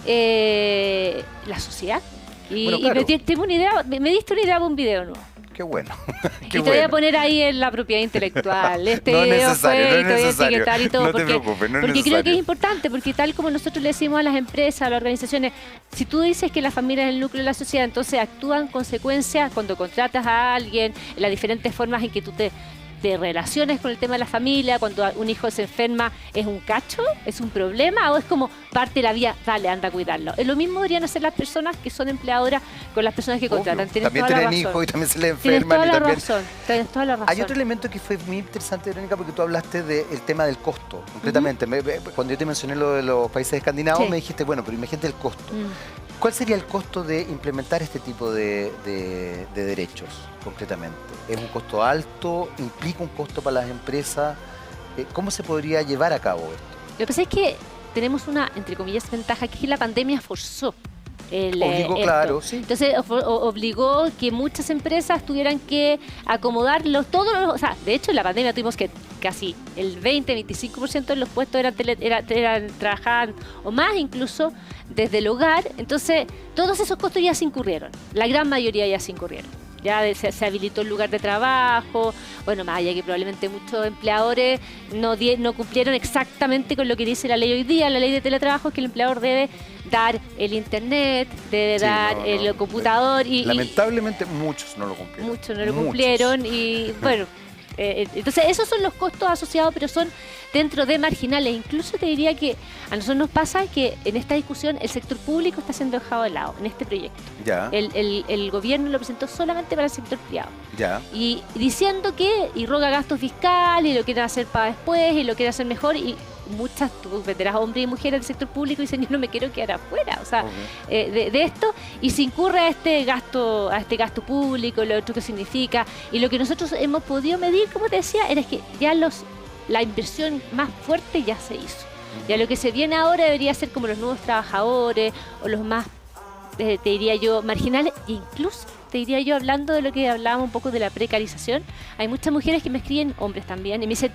la sociedad. Y tengo una idea, me diste una idea para un video nuevo. Qué bueno. Y te voy a poner ahí en la propiedad intelectual. Este video fue y te voy a etiquetar y todo. No te preocupes, no es porque creo que es importante, porque tal como nosotros le decimos a las empresas, a las organizaciones, si tú dices que la familia es el núcleo de la sociedad, entonces actúan consecuencias cuando contratas a alguien, en las diferentes formas en que tú te relaciones con el tema de la familia, cuando un hijo se enferma, ¿es un cacho? ¿Es un problema? ¿O es como parte de la vida? Dale, anda a cuidarlo. Es lo mismo deberían hacer las personas que son empleadoras con las personas que contratan. También tienen hijos y también se les enferman. Tienes toda la razón. Hay otro elemento que fue muy interesante, Verónica, porque tú hablaste del tema del costo, concretamente. Cuando yo te mencioné lo de los países escandinavos, me dijiste, bueno, pero imagínate el costo. ¿Cuál sería el costo de implementar este tipo de derechos, concretamente? ¿Es un costo alto? ¿Implica un costo para las empresas? ¿Cómo se podría llevar a cabo esto? Lo que pasa es que tenemos una, entre comillas, ventaja, que es que la pandemia forzó. Obligó, claro, sí. Entonces obligó que muchas empresas tuvieran que acomodarlos todos. O sea, de hecho en la pandemia tuvimos que casi el 20-25% de los puestos trabajaban o más incluso desde el hogar. Entonces todos esos costos ya se incurrieron. La gran mayoría ya se incurrieron. Ya se habilitó el lugar de trabajo, bueno, más allá que probablemente muchos empleadores no cumplieron exactamente con lo que dice la ley hoy día. La ley de teletrabajo es que el empleador debe dar el internet, debe dar el computador. Lamentablemente muchos no lo cumplieron. Muchos no lo cumplieron y bueno... entonces esos son los costos asociados, pero son dentro de marginales. Incluso te diría que a nosotros nos pasa que en esta discusión el sector público está siendo dejado de lado en este proyecto. Ya. El gobierno lo presentó solamente para el sector privado. Ya. Y diciendo que irroga gastos fiscales y lo quieren hacer para después y lo quieren hacer mejor y muchas, tú verás hombres y mujeres del sector público y dicen, yo no me quiero quedar afuera, o sea, de esto, y se incurre a este gasto público, lo otro que significa, y lo que nosotros hemos podido medir, como te decía, era que ya la inversión más fuerte ya se hizo. Ya lo que se viene ahora debería ser como los nuevos trabajadores o los más, te diría yo, marginales, incluso te diría yo, hablando de lo que hablábamos un poco de la precarización, hay muchas mujeres que me escriben, hombres también, y me dicen,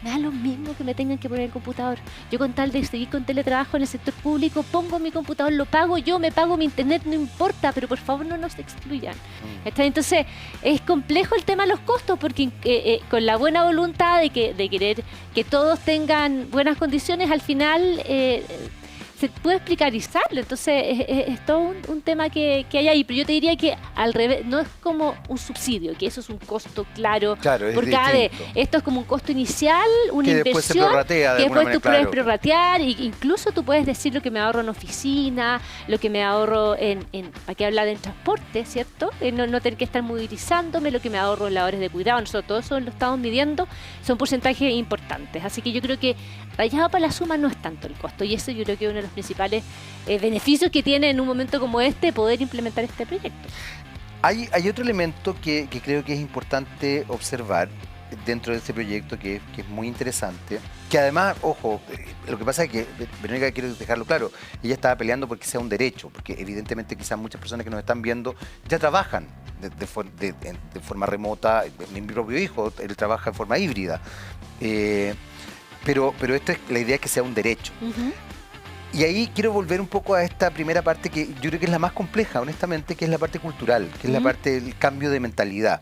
me da lo mismo que me tengan que poner el computador. Yo con tal de seguir con teletrabajo en el sector público, pongo mi computador, lo pago yo, me pago mi internet, no importa, pero por favor no nos excluyan. Entonces, es complejo el tema de los costos, porque con la buena voluntad de querer que todos tengan buenas condiciones, al final... se puede explicarizarlo, entonces es todo un tema que hay ahí, pero yo te diría que al revés, no es como un subsidio, que eso es un costo claro por cada vez. Esto es como un costo inicial, una que inversión, después se prorratea que después tú puedes prorratear, e incluso tú puedes decir lo que me ahorro en oficina, lo que me ahorro ¿para qué hablar en transporte, cierto? No tener que estar movilizándome, lo que me ahorro en las horas de cuidado, nosotros todo eso lo estamos midiendo, son porcentajes importantes, así que yo creo que rayado para la suma no es tanto el costo, y eso yo creo que es uno de los principales beneficios que tiene en un momento como este poder implementar este proyecto. Hay otro elemento que creo que es importante observar dentro de este proyecto que es muy interesante, que además, ojo, lo que pasa es que, Verónica, quiero dejarlo claro, ella estaba peleando porque sea un derecho, porque evidentemente quizás muchas personas que nos están viendo ya trabajan de forma remota. Mi propio hijo, él trabaja en forma híbrida, pero la idea es que sea un derecho. Y ahí quiero volver un poco a esta primera parte que yo creo que es la más compleja, honestamente, que es la parte cultural, que es la parte del cambio de mentalidad.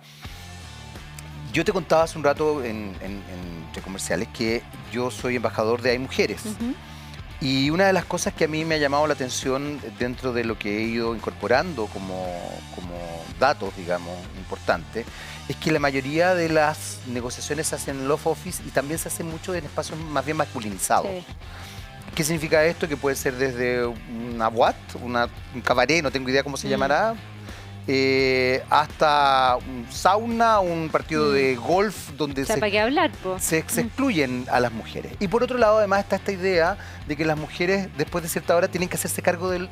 Yo te contaba hace un rato entre comerciales que yo soy embajador de Hay Mujeres. Y una de las cosas que a mí me ha llamado la atención dentro de lo que he ido incorporando como datos, digamos, importantes, es que la mayoría de las negociaciones se hacen en love office y también se hace mucho en espacios más bien masculinizados. Sí. ¿Qué significa esto? Que puede ser desde una boîte, un cabaret, no tengo idea cómo se llamará, hasta un sauna, un partido de golf donde O sea, ¿para qué hablar, po? se excluyen a las mujeres. Y por otro lado, además, está esta idea de que las mujeres, después de cierta hora, tienen que hacerse cargo del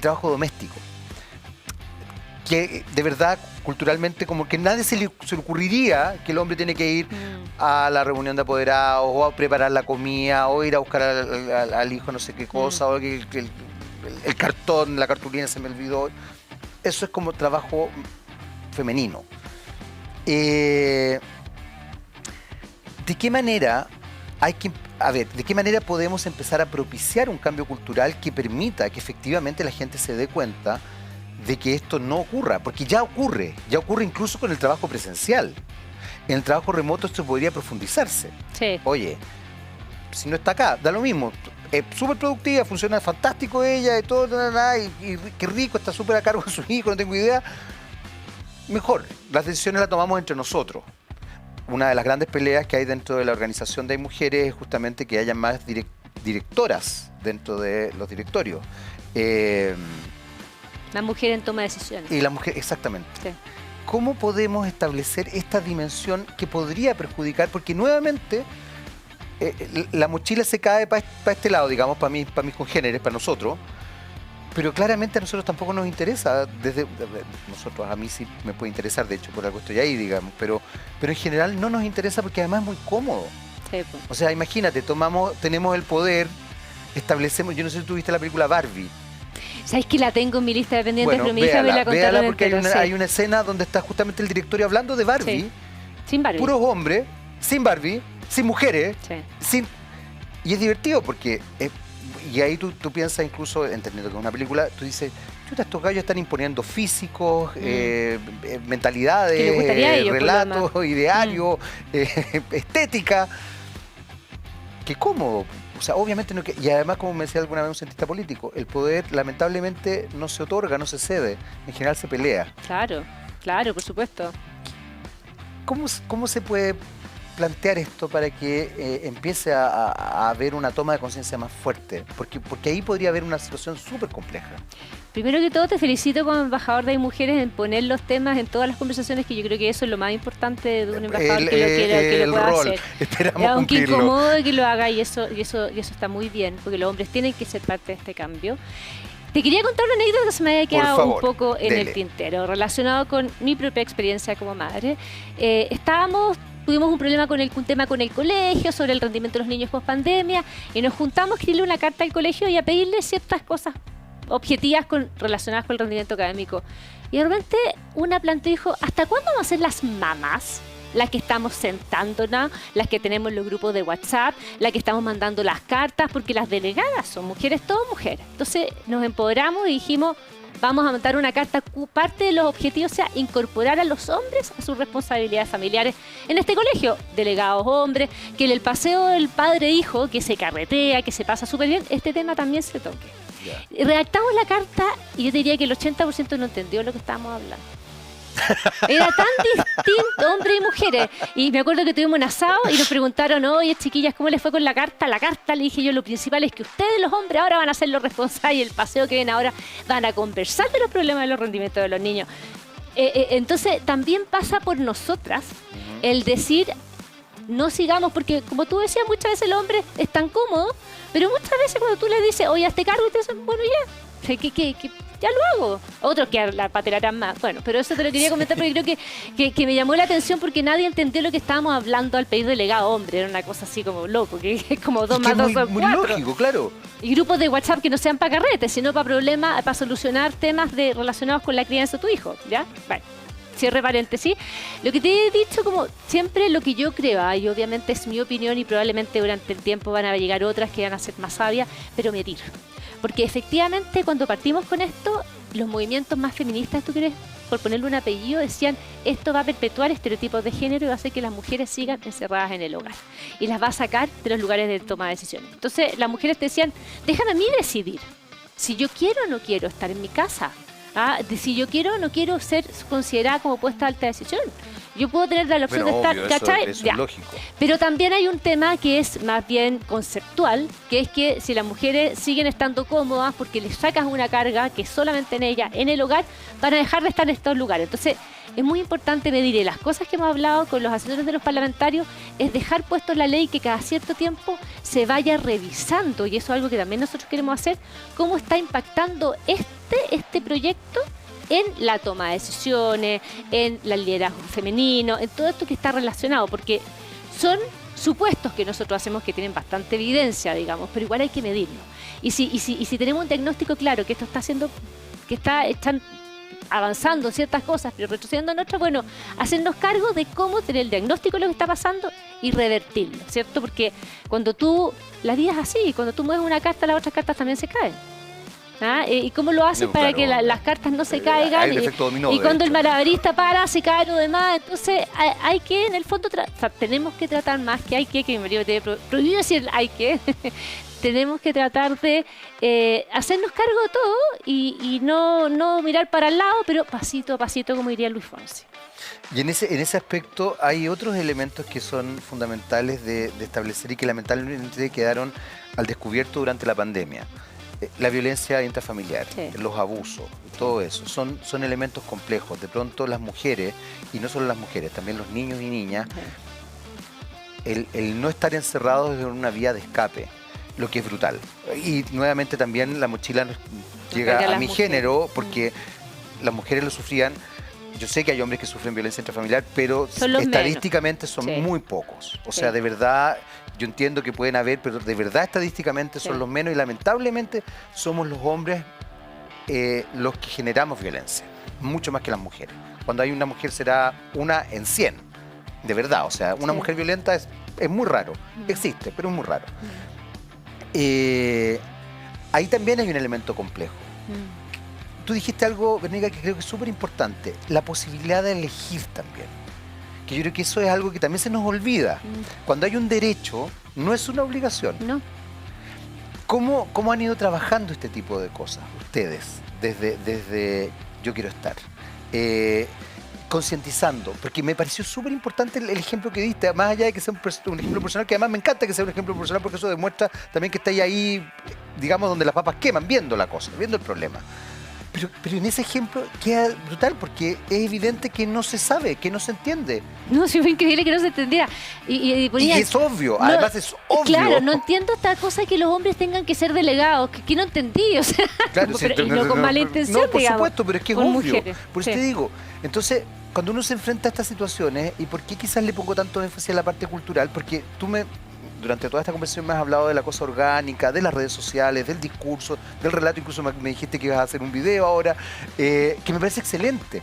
trabajo doméstico. Que de verdad, culturalmente, como que nadie se le ocurriría que el hombre tiene que ir a la reunión de apoderados, o a preparar la comida, o ir a buscar al hijo no sé qué cosa, o que el cartón, la cartulina se me olvidó. Eso es como trabajo femenino. ¿De qué manera de qué manera podemos empezar a propiciar un cambio cultural que permita que efectivamente la gente se dé cuenta de que esto no ocurra? Porque ya ocurre incluso con el trabajo presencial. En el trabajo remoto esto podría profundizarse. Sí. Oye, si no está acá, da lo mismo. Es súper productiva, funciona fantástico ella y todo, y qué rico, está súper a cargo de su hijo, no tengo idea. Mejor, las decisiones las tomamos entre nosotros. Una de las grandes peleas que hay dentro de la organización de mujeres es justamente que haya más directoras dentro de los directorios. La mujer en toma de decisiones. Y la mujer, exactamente. Sí. ¿Cómo podemos establecer esta dimensión que podría perjudicar? Porque nuevamente la mochila se cae para este lado, digamos, para mis congéneres, para nosotros. Pero claramente a nosotros tampoco nos interesa. Nosotros, a mí sí me puede interesar, de hecho, por algo estoy ahí, digamos. Pero en general no nos interesa porque además es muy cómodo. Sí, pues. O sea, imagínate, tenemos el poder, establecemos... Yo no sé si tú viste la película Barbie. ¿Sabes que la tengo en mi lista de pendientes? Bueno, pero mi hija me la contaron porque entero, hay una escena donde está justamente el directorio hablando de Barbie. Sí. Sin Barbie. Puros hombres, sin Barbie, sin mujeres, Sí. y es divertido porque... y ahí tú piensas, incluso entendiendo que es una película, tú dices, chuta, estos gallos están imponiendo físicos, mentalidades, Que les gustaría a ellos, relatos, idearios, estética. Qué cómodo. O sea, obviamente no. Y además, como me decía alguna vez un cientista político, el poder lamentablemente no se otorga, no se cede. En general se pelea. Claro, por supuesto. ¿Cómo se puede plantear esto para que empiece a haber una toma de conciencia más fuerte? Porque ahí podría haber una situación súper compleja. Primero que todo, te felicito como embajador de mujeres en poner los temas en todas las conversaciones, que yo creo que eso es lo más importante de un embajador que lo pueda hacer. Esperamos aunque cumplirlo. incomode que lo haga, y eso está muy bien, porque los hombres tienen que ser parte de este cambio. Te quería contar una anécdota que se me había quedado un poco en el tintero, relacionado con mi propia experiencia como madre. Tuvimos un problema un tema con el colegio, sobre el rendimiento de los niños post pandemia, y nos juntamos a escribirle una carta al colegio y a pedirle ciertas cosas objetivas relacionadas con el rendimiento académico. Y de repente una planteó y dijo, ¿hasta cuándo vamos a ser las mamás? Las que estamos sentándonos, las que tenemos los grupos de WhatsApp, las que estamos mandando las cartas, porque las delegadas son mujeres, todas mujeres. Entonces nos empoderamos y dijimos, vamos a montar una carta. Parte de los objetivos sea incorporar a los hombres a sus responsabilidades familiares en este colegio. Delegados hombres, que en el paseo del padre-hijo, que se carretea, que se pasa súper bien, este tema también se toque. Yeah. Redactamos la carta y yo diría que el 80% no entendió lo que estábamos hablando. Era tan distinto, hombres y mujeres. Y me acuerdo que tuvimos un asado y nos preguntaron, oye, chiquillas, ¿cómo les fue con la carta? La carta, le dije yo, lo principal es que ustedes, los hombres, ahora van a ser los responsables, y el paseo que ven ahora van a conversar de los problemas de los rendimientos de los niños. Entonces, también pasa por nosotras el decir, no sigamos, porque como tú decías, muchas veces los hombres están cómodos, pero muchas veces cuando tú les dices, oye, hazte cargo, y te dicen, bueno, ya, ya lo hago. Otros que la patearán más. Bueno, pero eso te lo quería comentar porque creo que me llamó la atención, porque nadie entendió lo que estábamos hablando al pedir delegado hombre. Era una cosa así como loco, que es como 2 más 2 son 4. Muy lógico, claro. Y grupos de WhatsApp que no sean para carretes, sino para problemas, para solucionar temas relacionados con la crianza de tu hijo. ¿Ya? Bueno. Cierre paréntesis. Lo que te he dicho, como siempre, lo que yo creo, y obviamente es mi opinión, y probablemente durante el tiempo van a llegar otras que van a ser más sabias, pero medir. Porque efectivamente, cuando partimos con esto, los movimientos más feministas, ¿tú crees? Por ponerle un apellido, decían, esto va a perpetuar estereotipos de género y va a hacer que las mujeres sigan encerradas en el hogar. Y las va a sacar de los lugares de toma de decisiones. Entonces, las mujeres te decían, déjame a mí decidir si yo quiero o no quiero estar en mi casa. De si yo quiero o no quiero ser considerada como puesta de alta decisión. Yo puedo tener la opción Bueno, de obvio, estar, ¿cachai? eso es lógico. Pero también hay un tema que es más bien conceptual, que es que si las mujeres siguen estando cómodas porque les sacas una carga que es solamente en ella, en el hogar, van a dejar de estar en estos lugares. Entonces, es muy importante medir, y las cosas que hemos hablado con los asesores de los parlamentarios es dejar puesto en la ley que cada cierto tiempo se vaya revisando, y eso es algo que también nosotros queremos hacer, cómo está impactando este proyecto en la toma de decisiones, en el liderazgo femenino, en todo esto que está relacionado, porque son supuestos que nosotros hacemos que tienen bastante evidencia, digamos, pero igual hay que medirlo. Y si tenemos un diagnóstico claro que esto está haciendo, que están avanzando ciertas cosas, pero retrocediendo en otras, bueno, hacernos cargo de cómo tener el diagnóstico de lo que está pasando y revertirlo, ¿cierto? Porque cuando la vida es así, cuando tú mueves una carta, las otras cartas también se caen. ¿Y cómo lo haces para que las cartas no se caigan? Hay un efecto dominó, y cuando el malabarista para, se cae lo demás. Entonces, hay que, en el fondo, tenemos que tratar más que mi marido te prohibido decir hay que. Tenemos que tratar de hacernos cargo de todo y no mirar para el lado, pero pasito a pasito, como diría Luis Fonsi. Y en ese aspecto hay otros elementos que son fundamentales de establecer y que lamentablemente quedaron al descubierto durante la pandemia. La violencia intrafamiliar, sí, los abusos, todo eso, son elementos complejos. De pronto las mujeres, y no solo las mujeres, también los niños y niñas, el no estar encerrados en una vía de escape, lo que es brutal. Y nuevamente también la mochila llega a mi género, porque las mujeres lo sufrían. Yo sé que hay hombres que sufren violencia intrafamiliar, pero estadísticamente son muy pocos. O sea, de verdad, yo entiendo que pueden haber, pero de verdad estadísticamente son los menos, y lamentablemente somos los hombres los que generamos violencia, mucho más que las mujeres. Cuando hay una mujer será una en 100, de verdad. O sea, una mujer violenta es muy raro, existe, pero es muy raro. Ahí también hay un elemento complejo. Tú dijiste algo, Verónica, que creo que es súper importante, la posibilidad de elegir también. Que yo creo que eso es algo que también se nos olvida. Cuando hay un derecho, no es una obligación. No. ¿Cómo han ido trabajando este tipo de cosas ustedes desde Yo Quiero Estar? Concientizando, porque me pareció súper importante el ejemplo que diste, más allá de que sea un ejemplo personal, que además me encanta que sea un ejemplo personal, porque eso demuestra también que estáis ahí, digamos, donde las papas queman, viendo la cosa, viendo el problema. Pero en ese ejemplo queda brutal, porque es evidente que no se sabe, que no se entiende. No, sí, fue increíble que no se entendiera. Y es obvio, además es obvio. Claro, no entiendo esta cosa que los hombres tengan que ser delegados, que no entendí, o sea, claro, pero, y no con mala intención, no, por supuesto, pero es que es obvio. Mujeres. Por eso te digo, entonces, cuando uno se enfrenta a estas situaciones, ¿y por qué quizás le pongo tanto énfasis a la parte cultural? Porque durante toda esta conversación me has hablado de la cosa orgánica, de las redes sociales, del discurso, del relato, incluso me dijiste que ibas a hacer un video ahora, que me parece excelente.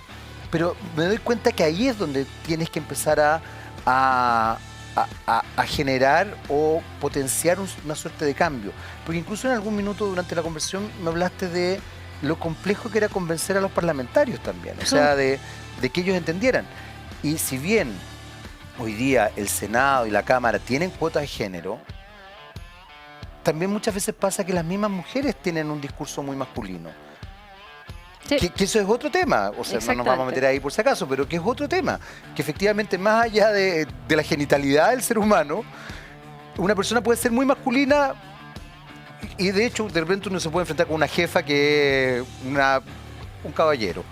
Pero me doy cuenta que ahí es donde tienes que empezar a generar o potenciar una suerte de cambio. Porque incluso en algún minuto durante la conversación me hablaste de lo complejo que era convencer a los parlamentarios también, o sea, de que ellos entendieran. Y si bien hoy día el Senado y la Cámara tienen cuotas de género, también muchas veces pasa que las mismas mujeres tienen un discurso muy masculino. Sí. Que eso es otro tema, o sea, no nos vamos a meter ahí por si acaso, pero que es otro tema, que efectivamente más allá de la genitalidad del ser humano, una persona puede ser muy masculina y de hecho de repente uno se puede enfrentar con una jefa que es un caballero.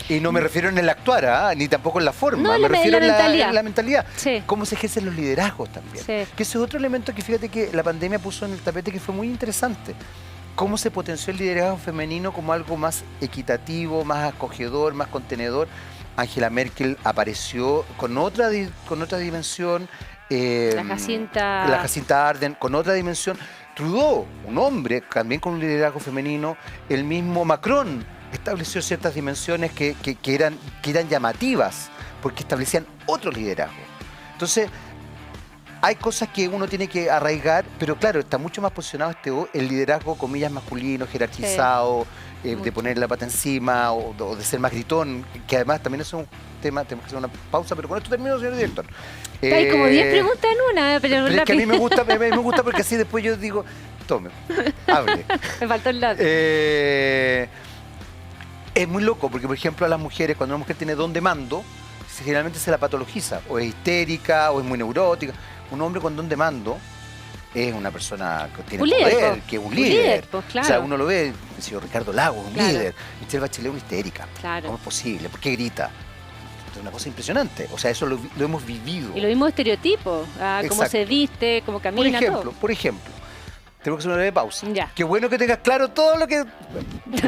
Y no me refiero en el actuar, ni tampoco en la forma, me refiero en la mentalidad. Sí. Cómo se ejercen los liderazgos también. Sí. Que ese es otro elemento que fíjate que la pandemia puso en el tapete, que fue muy interesante. Cómo se potenció el liderazgo femenino como algo más equitativo, más acogedor, más contenedor. Angela Merkel apareció con otra dimensión. La Jacinta Ardern con otra dimensión. Trudeau, un hombre también con un liderazgo femenino. El mismo Macron estableció ciertas dimensiones que eran llamativas, porque establecían otro liderazgo. Entonces, hay cosas que uno tiene que arraigar, pero claro, está mucho más posicionado el liderazgo, comillas, masculino, jerarquizado, de poner la pata encima o de ser más gritón, que además también es un tema. Tenemos que hacer una pausa, pero con esto termino, señor director. Hay como 10 preguntas en una, pero es que a mí me gusta porque así después yo digo, tome, hable. Me faltó el lado. Es muy loco, porque por ejemplo a las mujeres, cuando una mujer tiene don de mando, generalmente se la patologiza, o es histérica, o es muy neurótica. Un hombre con don de mando es una persona que tiene poder, que es un líder. Pues, claro. O sea, uno lo ve, el señor Ricardo Lagos, un Claro. líder. Michelle Bachelet es una histérica. Claro. ¿Cómo es posible? ¿Por qué grita? Es una cosa impresionante. O sea, eso lo hemos vivido. Y lo mismo estereotipos, cómo Exacto. se viste, cómo camina, Por ejemplo, tenemos que hacer una breve pausa. Ya. Qué bueno que tengas claro todo lo que...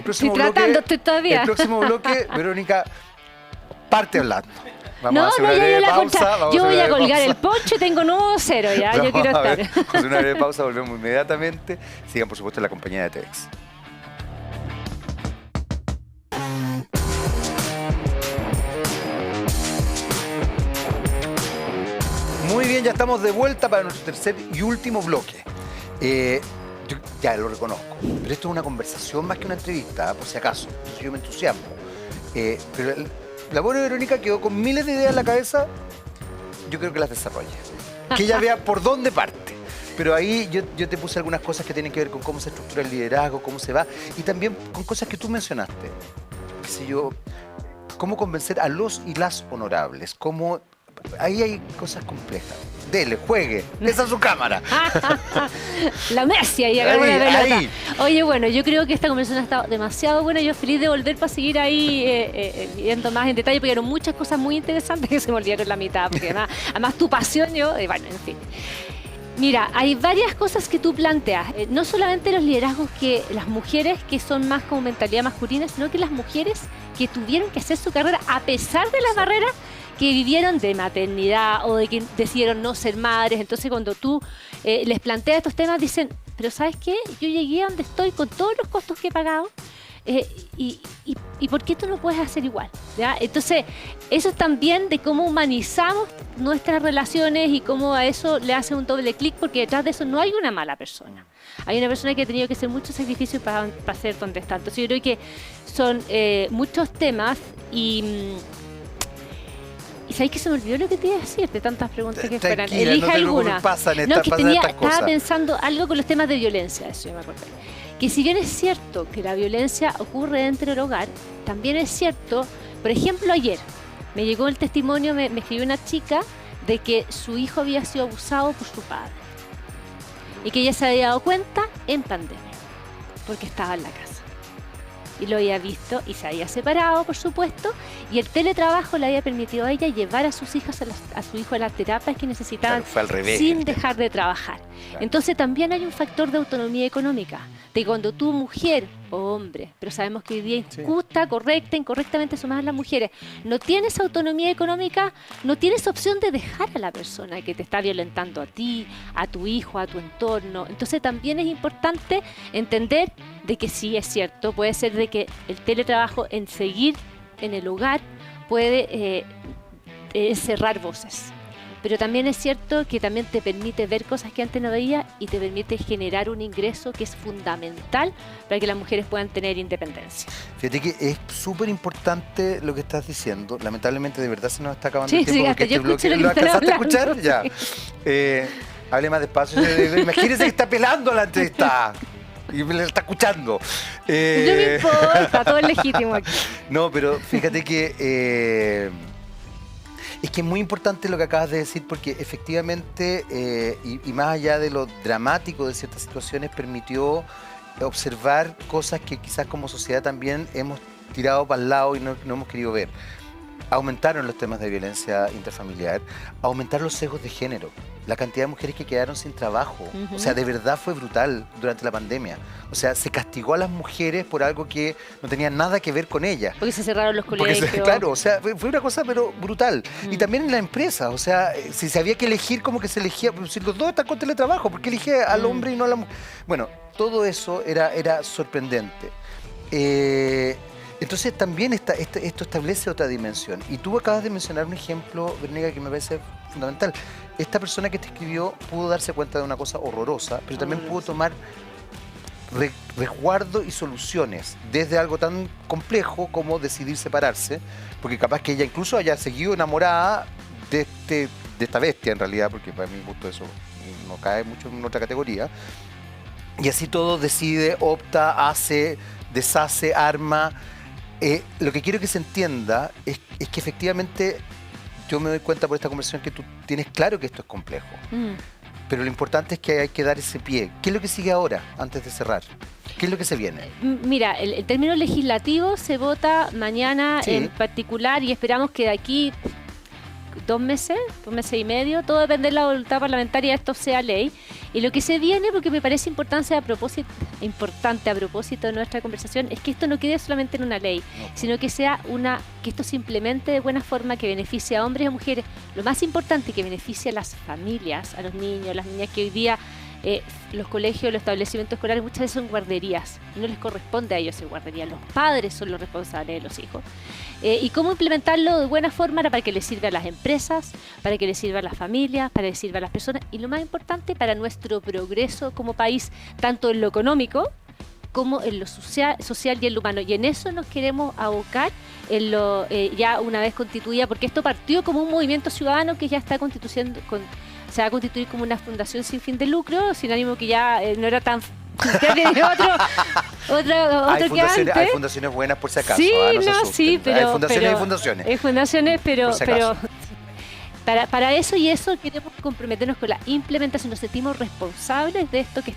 Estoy tratándote todavía. El próximo bloque, Verónica, parte hablando. Vamos a No, hacer no, una ya breve la pausa. contra. Vamos Yo a voy hacer a una breve colgar el pausa. poncho y tengo nuevo cero ya. Yo quiero Vamos a estar. ver, vamos a hacer una breve pausa, volvemos inmediatamente. Sigan, por supuesto, en la compañía de TEDx. Muy bien, ya estamos de vuelta para nuestro tercer y último bloque. Yo ya lo reconozco, pero esto es una conversación más que una entrevista, por si acaso. Entonces yo me entusiasmo. Pero la buena Verónica quedó con miles de ideas en la cabeza. Yo creo que las desarrolle. Que ella vea por dónde parte. Pero ahí yo te puse algunas cosas que tienen que ver con cómo se estructura el liderazgo, cómo se va, y también con cosas que tú mencionaste. Qué sé yo, cómo convencer a los y las honorables, cómo... Ahí hay cosas complejas. Dele, juegue, esa es su cámara. La Messi ahí agarró una pelota. ahí. Oye, bueno, yo creo que esta conversación ha estado demasiado buena. Yo feliz de volver para seguir ahí viendo más en detalle, porque eran muchas cosas muy interesantes que se me olvidaron la mitad. Porque además tu pasión, bueno, en fin. Mira, hay varias cosas que tú planteas. No solamente los liderazgos que las mujeres que son más como mentalidad masculina, sino que las mujeres que tuvieron que hacer su carrera a pesar de las barreras que vivieron de maternidad o de que decidieron no ser madres. Entonces cuando tú les planteas estos temas dicen, pero ¿sabes qué? Yo llegué a donde estoy con todos los costos que he pagado y ¿por qué tú no puedes hacer igual? ¿Ya? Entonces eso es también de cómo humanizamos nuestras relaciones y cómo a eso le hace un doble clic, porque detrás de eso no hay una mala persona. Hay una persona que ha tenido que hacer muchos sacrificios para ser donde está. Entonces yo creo que son muchos temas y sabéis que se me olvidó lo que te iba a decir de tantas preguntas que esperan. Tranquila, Elija no te alguna. pasan No, que pasan estas estaba cosas. pensando algo con los temas de violencia, eso yo me acordé. Que si bien es cierto que la violencia ocurre dentro del hogar, también es cierto, por ejemplo, ayer me llegó el testimonio, me escribió una chica de que su hijo había sido abusado por su padre y que ella se había dado cuenta en pandemia, porque estaba en la casa. Y lo había visto y se había separado, por supuesto, y el teletrabajo le había permitido a ella llevar a sus hijas a su hijo a las terapias que necesitaban, Claro, fue al revés, sin dejar de trabajar. Claro. Entonces también hay un factor de autonomía económica, de cuando tú, mujer o hombre, pero sabemos que hoy día injusta, correcta, incorrectamente sumadas las mujeres, no tienes autonomía económica, no tienes opción de dejar a la persona que te está violentando a ti, a tu hijo, a tu entorno. Entonces también es importante entender de que sí es cierto, puede ser de que el teletrabajo en seguir en el hogar puede cerrar voces. Pero también es cierto que también te permite ver cosas que antes no veías y te permite generar un ingreso que es fundamental para que las mujeres puedan tener independencia. Fíjate que es súper importante lo que estás diciendo. Lamentablemente, de verdad se nos está acabando Sí, el tiempo. sí, porque hasta yo escuché lo que ¿Lo están alcanzaste a hablando, escuchar? Ya. Hable más despacio. Imagínese que está pelando la entrevista. Y me la está escuchando. No me importa, todo es legítimo aquí. No, pero fíjate que es que es muy importante lo que acabas de decir, porque efectivamente, y más allá de lo dramático de ciertas situaciones, permitió observar cosas que quizás como sociedad también hemos tirado para el lado y no hemos querido ver. Aumentaron los temas de violencia intrafamiliar, aumentaron los sesgos de género, la cantidad de mujeres que quedaron sin trabajo. O sea, de verdad fue brutal durante la pandemia. O sea, se castigó a las mujeres por algo que no tenía nada que ver con ellas. Porque se cerraron los Porque colegios. claro, o sea, fue una cosa pero brutal. Y también en la empresa, o sea, si se había que elegir, como que se elegía, si los dos están con teletrabajo, ¿por qué elige al hombre y no a la mujer? Bueno, todo eso era sorprendente. Entonces también esto establece otra dimensión. Y tú acabas de mencionar un ejemplo, Verónica, que me parece fundamental. Esta persona que te escribió pudo darse cuenta de una cosa horrorosa, pero también pudo tomar resguardo y soluciones desde algo tan complejo como decidir separarse, porque capaz que ella incluso haya seguido enamorada de esta bestia en realidad, porque para mi gusto eso no cae mucho en otra categoría. Y así todo decide, opta, hace, deshace, arma. Lo que quiero que se entienda es que efectivamente yo me doy cuenta por esta conversación que tú tienes claro que esto es complejo. Pero lo importante es que hay que dar ese pie. ¿Qué es lo que sigue ahora, antes de cerrar? ¿Qué es lo que se viene? Mira, el término legislativo se vota mañana en particular y esperamos que de aquí 2 meses y medio, todo depende de la voluntad parlamentaria, esto sea ley. Y lo que se viene, porque me parece importante a propósito de nuestra conversación, es que esto no quede solamente en una ley, sino que sea que esto se implemente de buena forma, que beneficie a hombres y a mujeres. Lo más importante, que beneficie a las familias, a los niños, a las niñas, que hoy día los colegios, los establecimientos escolares muchas veces son guarderías. No les corresponde a ellos ser guardería. Los padres son los responsables de los hijos. Y cómo implementarlo de buena forma para que les sirva a las empresas, para que les sirva a las familias, para que les sirva a las personas. Y lo más importante, para nuestro progreso como país, tanto en lo económico como en lo social y en lo humano. Y en eso nos queremos abocar ya una vez constituida, porque esto partió como un movimiento ciudadano que ya está constituyendo se va a constituir como una fundación sin fin de lucro, sin ánimo, que ya no era tan otro que antes. Hay fundaciones buenas por si acaso. Sí, no, pero hay fundaciones y fundaciones. Hay fundaciones, pero para eso queremos comprometernos con la implementación. Nos sentimos responsables de esto que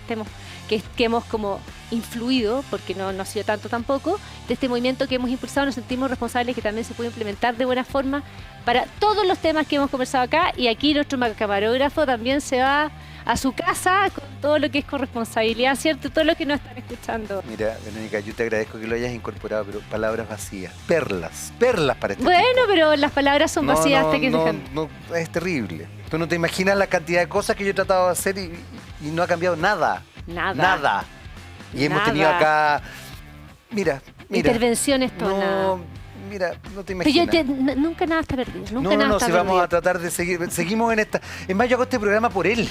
hemos como influido, porque no ha sido tanto tampoco, de este movimiento que hemos impulsado. Nos sentimos responsables que también se puede implementar de buena forma para todos los temas que hemos conversado acá. Y aquí nuestro camarógrafo también se va a su casa con todo lo que es corresponsabilidad, ¿cierto? Todo lo que nos están escuchando. Mira, Verónica, yo te agradezco que lo hayas incorporado, pero palabras vacías, perlas para este Bueno, tipo. Pero las palabras son vacías hasta que no, es terrible. Tú no te imaginas la cantidad de cosas que yo he tratado de hacer y no ha cambiado nada. Nada. Y hemos tenido acá, mira. Intervenciones todas. Mira, no te imaginas. Pero nunca nada está perdido. Si vamos a tratar de seguir. Seguimos en esta. Es más, yo hago este programa por él.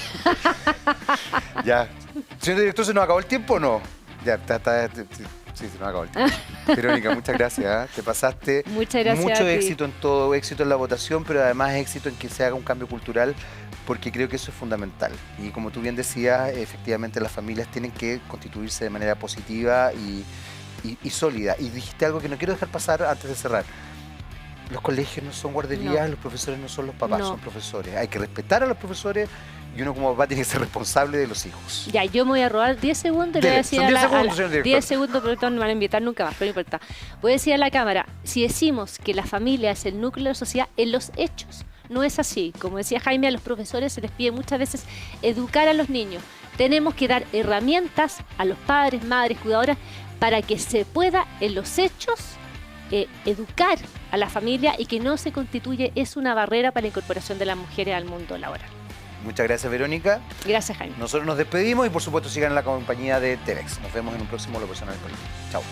Ya. Señor director, ¿se nos acabó el tiempo o no? Ya, sí, se nos acabó el tiempo. Verónica, muchas gracias. Te pasaste. Muchas gracias. Mucho éxito en todo, éxito en la votación, pero además éxito en que se haga un cambio cultural, porque creo que eso es fundamental. Y como tú bien decías, efectivamente las familias tienen que constituirse de manera positiva y sólida. Y dijiste algo que no quiero dejar pasar antes de cerrar. Los colegios no son guarderías, los profesores no son los papás, son profesores. Hay que respetar a los profesores y uno como papá tiene que ser responsable de los hijos. Ya, yo me voy a robar 10 segundos y le voy a decir son 10 segundos, señor director. 10 segundos, pero no me van a invitar nunca más, pero no importa. Voy a decir a la cámara, si decimos que la familia es el núcleo de la sociedad, en los hechos no es así. Como decía Jaime, a los profesores se les pide muchas veces educar a los niños. Tenemos que dar herramientas a los padres, madres, cuidadoras, para que se pueda en los hechos educar a la familia y que no se constituye una barrera para la incorporación de las mujeres al mundo laboral. Muchas gracias, Verónica. Gracias, Jaime. Nosotros nos despedimos y por supuesto sigan en la compañía de Telex. Nos vemos en un próximo Lo Personal Político. Chao.